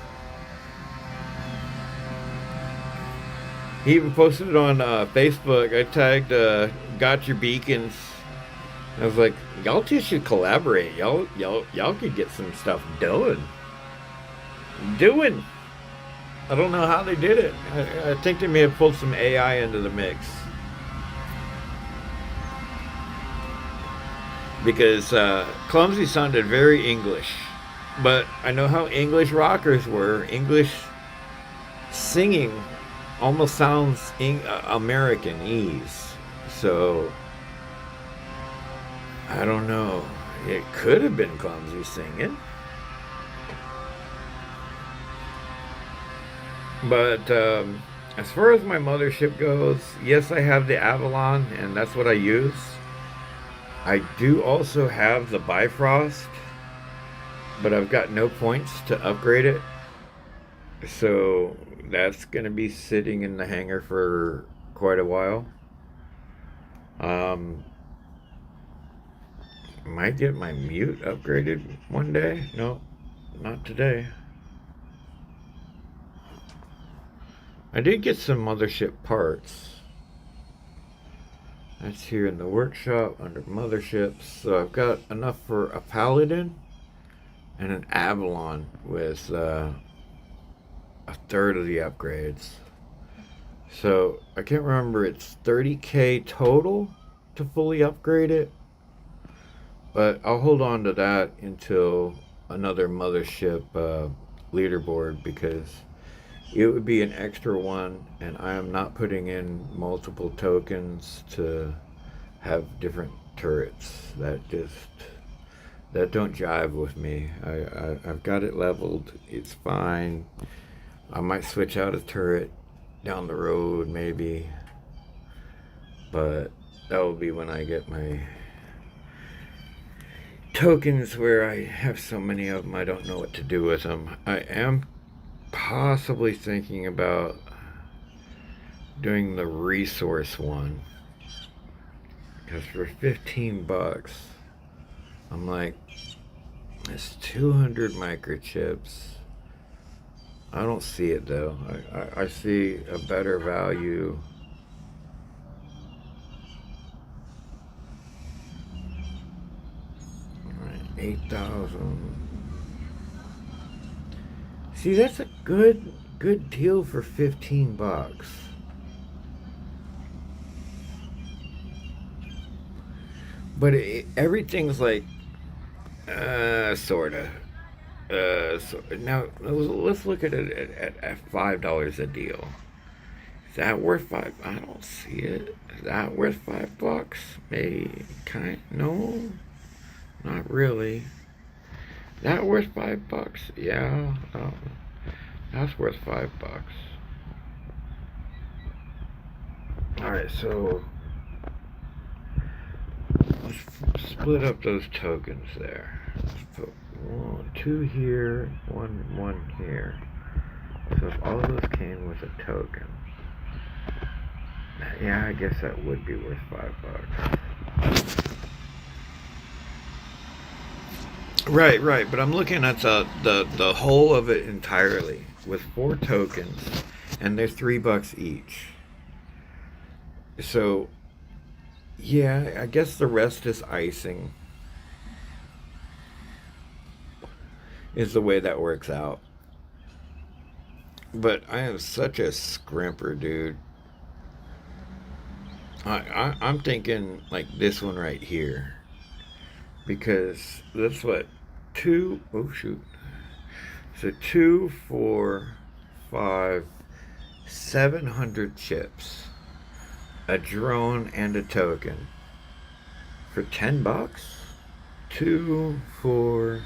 He even posted it on Facebook. I tagged Got Your Beacons. I was like, y'all two should collaborate. Y'all could get some stuff doing. I don't know how they did it. I think they may have pulled some AI into the mix. Because Clumsy sounded very English. But I know how English rockers were. English singing almost sounds Americanese. So I don't know. It could have been Clumsy singing. But as far as my mothership goes, yes, I have the Avalon, and that's what I use. I do also have the Bifrost, but I've got no points to upgrade it. So that's going to be sitting in the hangar for quite a while. Um, might get my mute upgraded one day. No, not today. I did get some mothership parts. That's here in the workshop under motherships. So I've got enough for a Paladin and an Avalon with a third of the upgrades. So I can't remember, it's 30k total to fully upgrade it. But I'll hold on to that until another mothership leaderboard, because it would be an extra one, and I am not putting in multiple tokens to have different turrets. That don't jive with me. I've got it leveled. It's fine. I might switch out a turret down the road, maybe, but that will be when I get my tokens where I have so many of them I don't know what to do with them. I am possibly thinking about doing the resource one, because for 15 bucks I'm like, it's 200 microchips. I don't see it though. I see a better value. Alright, 8,000. See, that's a good deal for 15 bucks. But everything's like, sorta. So now let's look at it at $5 a deal. Is that worth five? I don't see it. Is that worth $5? Maybe. No, not really. Is that worth $5? Yeah, that's worth $5. All right, so let's split up those tokens there. Let's put 2 here, one here. So if all of those came with a token, yeah, I guess that would be worth $5. Right. But I'm looking at the whole of it entirely with 4 tokens, and they're $3 each. So, yeah, I guess the rest is icing. Is the way that works out. But I am such a scrimper, dude. I'm thinking like this one right here, because that's what 2. Oh shoot! So 2, 4, 5, 700 chips, a drone, and a token for $10. 2, 4.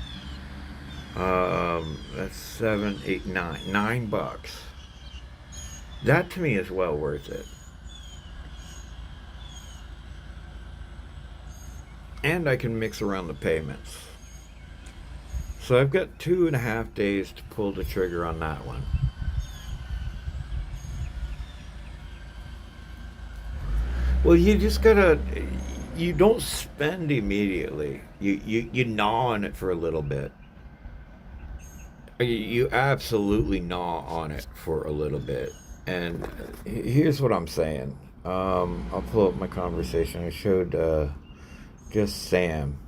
That's 7, 8, 9. $9. That to me is well worth it. And I can mix around the payments. So I've got 2.5 days to pull the trigger on that one. Well, you just gotta, you don't spend immediately. You gnaw on it for a little bit. You absolutely gnaw on it for a little bit. And here's what I'm saying. I'll pull up my conversation. I showed just Sam.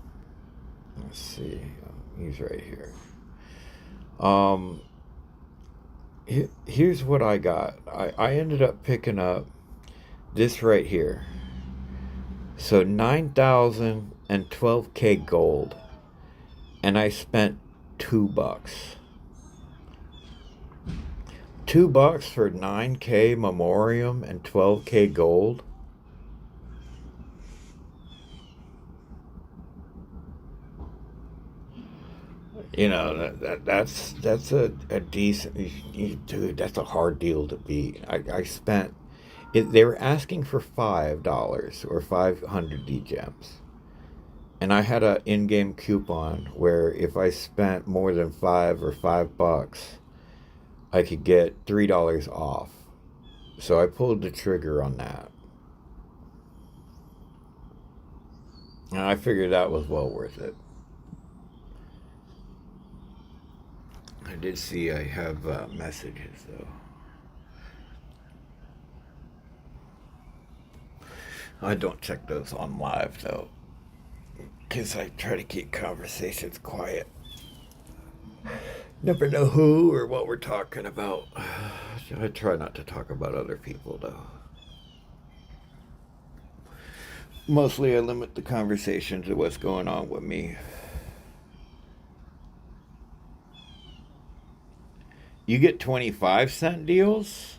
Let's see. He's right here. Here's what I got. I ended up picking up this right here. So 9,012k gold. And I spent $2. $2 for 9k memoriam and 12k gold. You know, that's a decent, dude. That's a hard deal to beat. I spent it. They were asking for $5 or 500 gems, and I had a in-game coupon where if I spent more than $5 I could get $3 off. So I pulled the trigger on that. And I figured that was well worth it. I did see I have messages though. I don't check those on live though, because I try to keep conversations quiet. Never know who or what we're talking about. I try not to talk about other people though. Mostly I limit the conversation to what's going on with me. You get 25-cent deals?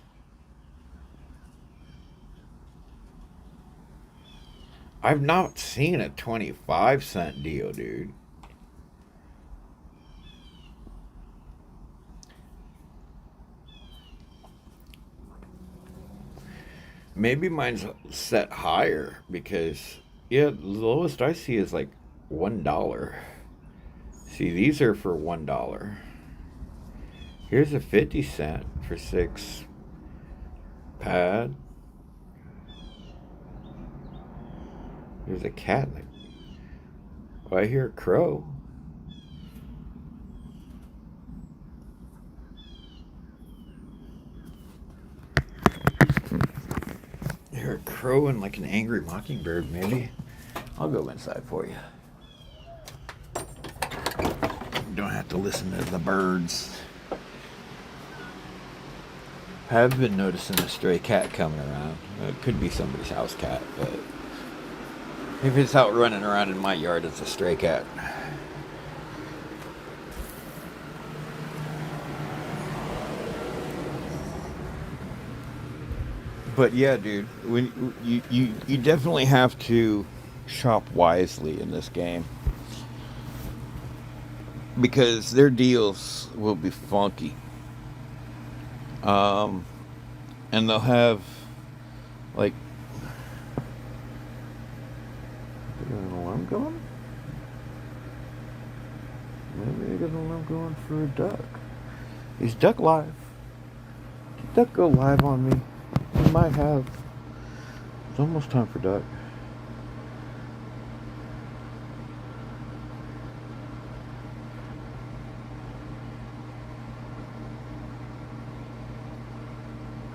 I've not seen a 25-cent deal, dude. Maybe mine's set higher because, yeah, the lowest I see is like $1. See, these are for $1. Here's a 50-cent for 6 pad. There's a cat. Oh, I hear a crow. I hear a crow and like an angry mockingbird, maybe. I'll go inside for you. You don't have to listen to the birds. I have been noticing a stray cat coming around. It could be somebody's house cat, but if it's out running around in my yard, it's a stray cat. But yeah, dude, when you definitely have to shop wisely in this game because their deals will be funky. And they'll have like an alarm going. Maybe I got an alarm going for a duck. Is duck live? Did duck go live on me? It might have. It's almost time for duck.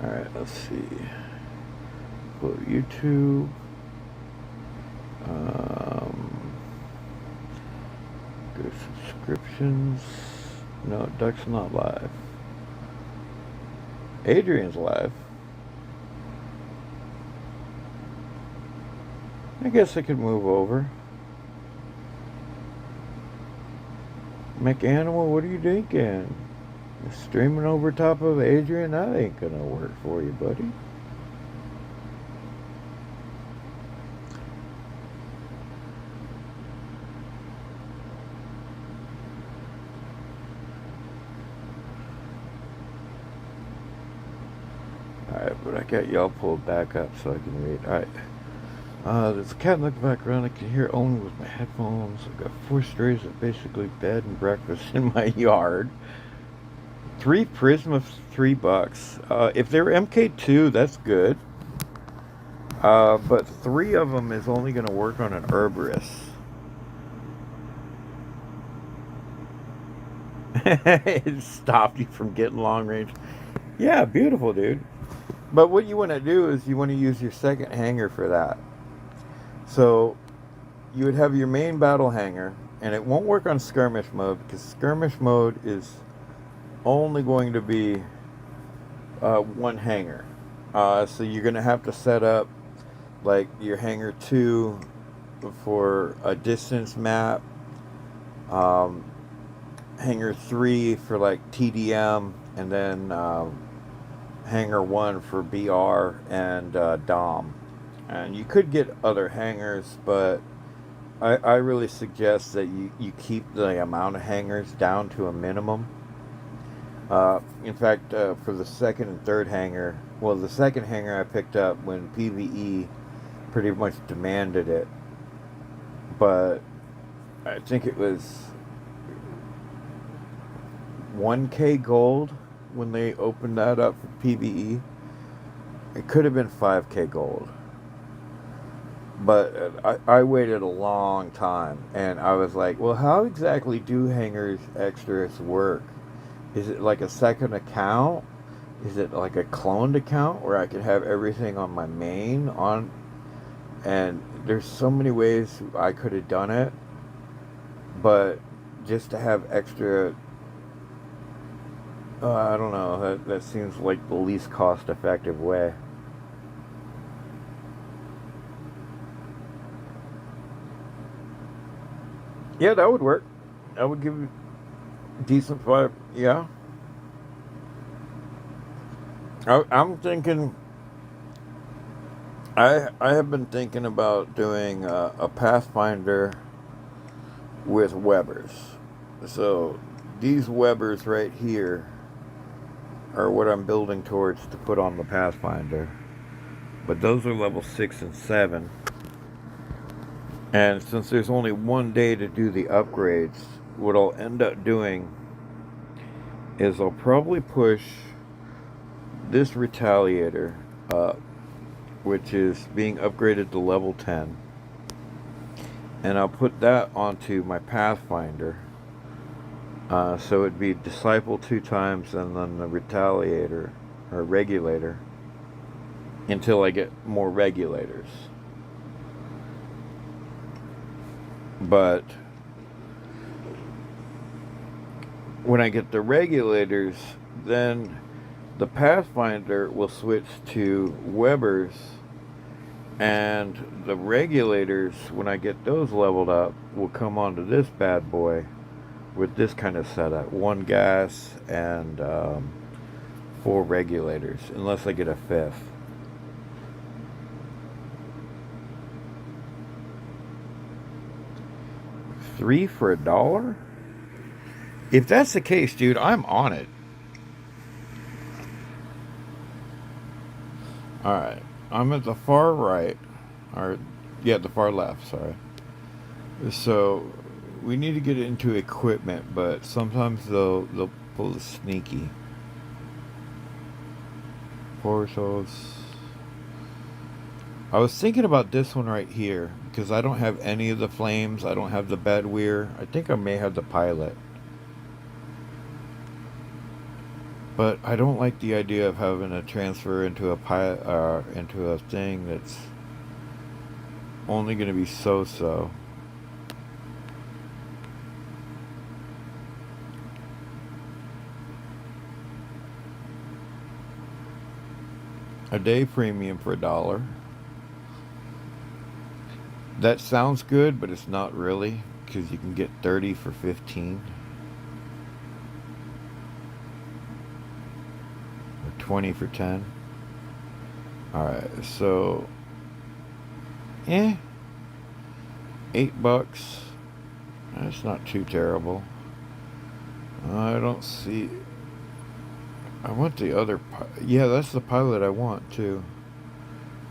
Alright, let's see. Go to YouTube. Go to subscriptions. No, Duck's not live. Adrian's live. I guess I could move over. McAnimal, what are you thinking? Streaming over top of Adrian? That ain't gonna work for you, buddy. Alright, but I got y'all pulled back up so I can read. Alright. There's a cat in the background I can hear only with my headphones. I've got 4 strays of basically bed and breakfast in my yard. 3 Prisma, $3. If they're MK2, that's good. But 3 of them is only going to work on an Herberus. It stopped you from getting long range. Yeah, beautiful, dude. But what you want to do is you want to use your second hanger for that. So you would have your main battle hanger, and it won't work on skirmish mode because skirmish mode is only going to be 1 hanger. So you're going to have to set up like your hanger 2 for a distance map, hanger 3 for like TDM, and then hanger 1 for BR and Dom. And you could get other hangers, but I really suggest that you keep the amount of hangers down to a minimum. In fact, for the second and third hanger, well, the second hanger I picked up when PvE pretty much demanded it, but I think it was 1k gold when they opened that up for PvE. It could have been 5k gold. But I waited a long time, and I was like, well, how exactly do hangers extras work? Is it like a second account? Is it like a cloned account where I could have everything on my main on? And there's so many ways I could have done it, but just to have extra, I don't know, that seems like the least cost effective way. Yeah, that would work. That would give you decent vibe. Yeah. I'm thinking. I have been thinking about doing a Pathfinder with Webers. So these Webers right here are what I'm building towards to put on the Pathfinder. But those are level 6 and 7. And since there's only one day to do the upgrades, what I'll end up doing is I'll probably push this Retaliator up, which is being upgraded to level 10. And I'll put that onto my Pathfinder. So it'd be Disciple 2 times and then the Retaliator, or Regulator, until I get more Regulators. But when I get the Regulators, then the Pathfinder will switch to Webers, and the Regulators, when I get those leveled up, will come onto this bad boy with this kind of setup. 1 gas and 4 Regulators, unless I get a 5th. $3 for $1? If that's the case, dude, I'm on it. Alright, I'm at the far right, or, yeah, the far left, sorry. So, we need to get into equipment, but sometimes they'll pull the sneaky. Portals. I was thinking about this one right here, because I don't have any of the flames, I don't have the bedweir, I think I may have the pilot. But I don't like the idea of having to transfer into into a thing that's only going to be so-so. A day premium for $1. That sounds good, but it's not really, because you can get 30 for 15. 20 for 10. Alright, so $8. That's not too terrible. I don't see. I want the other. Yeah, that's the pilot I want too.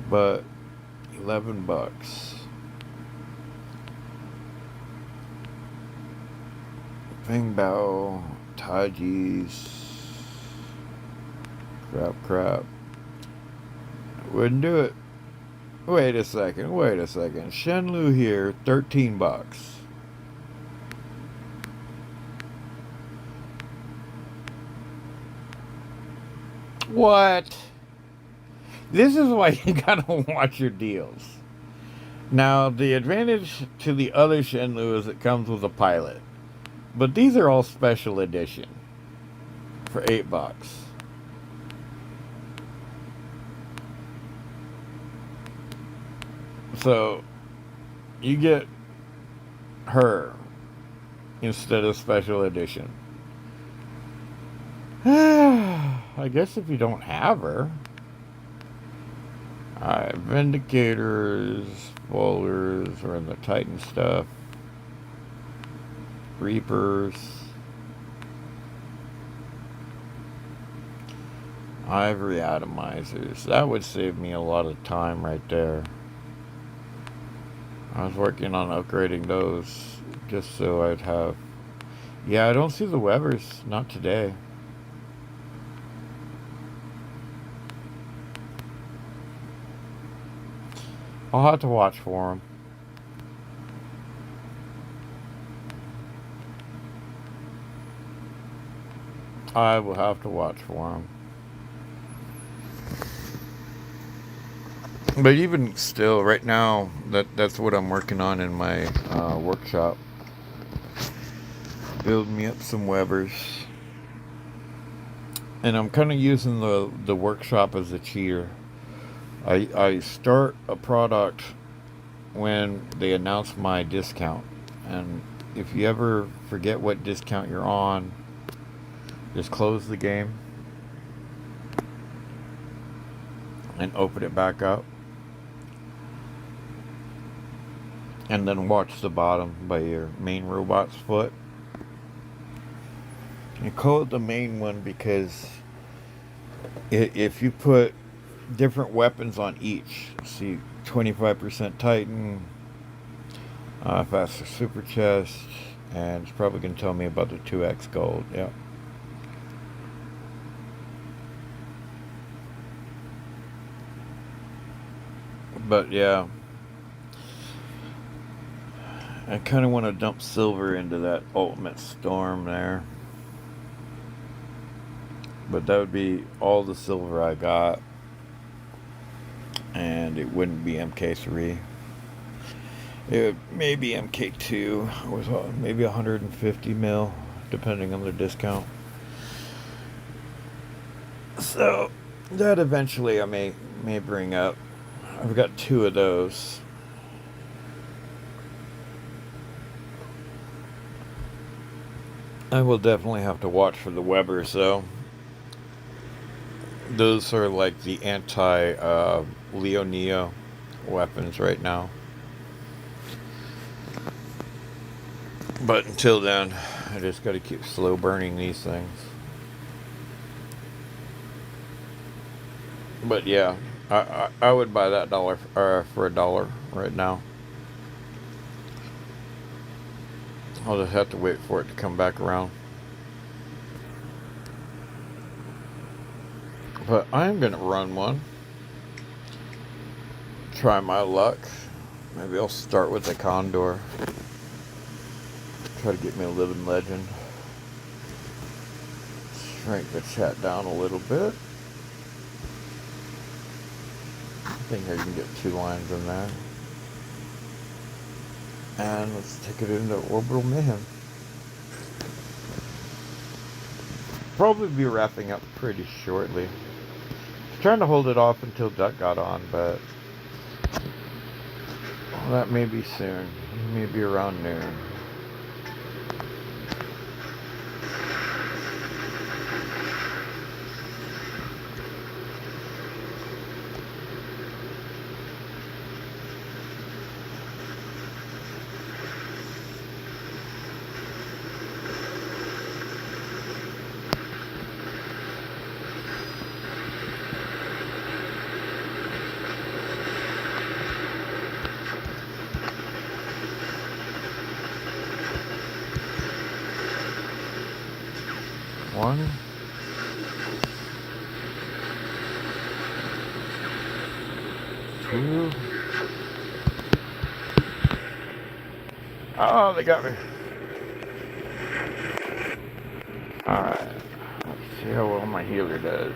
But $11. Feng Bao, Taji's. Crap. Wouldn't do it. Wait a second. Shenlu here, $13. What? This is why you gotta watch your deals. Now, the advantage to the other Shenlu is it comes with a pilot. But these are all special edition for $8. So, you get her instead of special edition. I guess if you don't have her. Alright, Vindicators, Bowlers are in the Titan stuff. Reapers. Ivory Atomizers. That would save me a lot of time right there. I was working on upgrading those just so I'd have. Yeah, I don't see the Webers. Not today. I'll have to watch for them. I will have to watch for them. But even still, right now, that's what I'm working on in my workshop. Building me up some Webers. And I'm kind of using the workshop as a cheater. I start a product when they announce my discount. And if you ever forget what discount you're on, just close the game and open it back up. And then watch the bottom by your main robot's foot. You call it the main one because if you put different weapons on each, see 25% Titan, faster super chest, and it's probably going to tell me about the 2x gold. Yeah. But yeah, I kind of want to dump silver into that ultimate storm there. But that would be all the silver I got. And it wouldn't be MK3. It may be MK2 with maybe 150 mil, depending on the discount. So that eventually I may bring up. I've got 2 of those. I will definitely have to watch for the Webers though. Those are like the anti-Leo Neo weapons right now. But until then, I just got to keep slow burning these things. But yeah, I would buy that for $1 right now. I'll just have to wait for it to come back around. But I'm gonna run one. Try my luck. Maybe I'll start with the Condor. Try to get me a living legend. Shrink the chat down a little bit. I think I can get 2 lines in there. And let's take it into Orbital Mayhem. Probably be wrapping up pretty shortly. I was trying to hold it off until Duck got on, but that may be soon. Maybe around noon. One. Two. Oh, they got me. Alright. Let's see how well my healer does.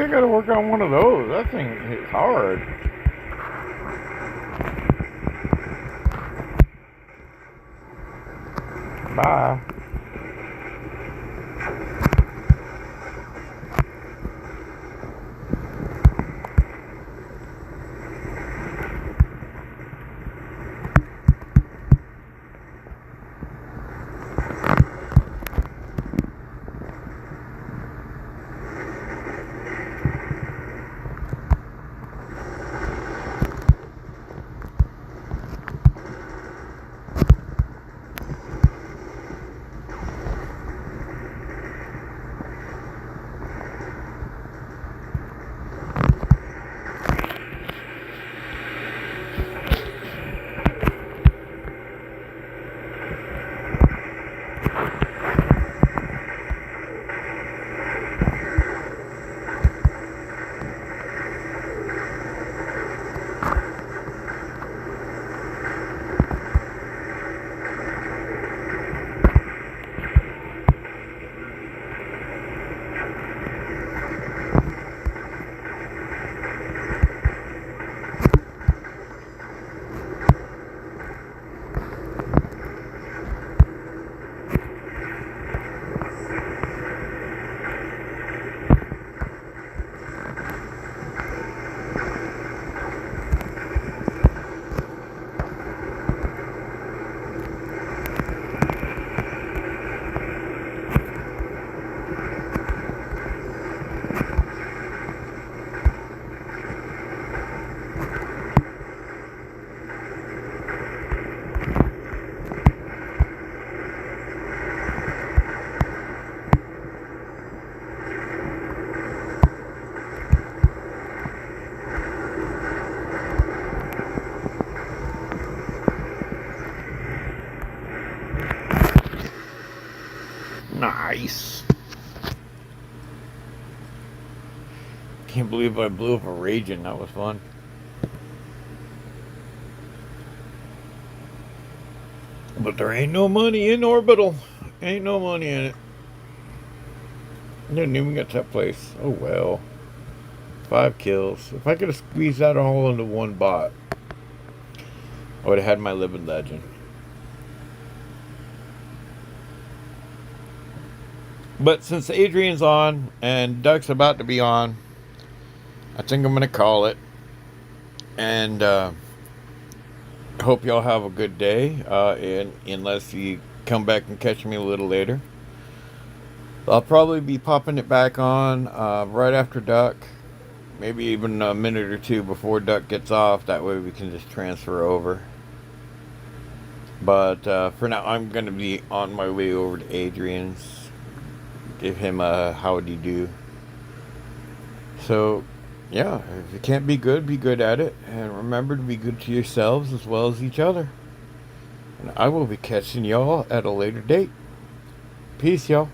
I gotta work on one of those. That thing hits hard. Bye. Nice. Can't believe I blew up a Raging. That was fun. But there ain't no money in Orbital. Ain't no money in it. Didn't even get to that place. Oh well. 5 kills. If I could have squeezed that all into one bot, I would have had my living legend. But since Adrian's on and Doug's about to be on, I think I'm going to call it. And hope y'all have a good day. And unless you come back and catch me a little later, I'll probably be popping it back on right after Duck. Maybe even a minute or two before Duck gets off. That way we can just transfer over. But for now, I'm going to be on my way over to Adrian's. Give him a howdy do. So, yeah, if you can't be good at it. And remember to be good to yourselves as well as each other. And I will be catching y'all at a later date. Peace, y'all.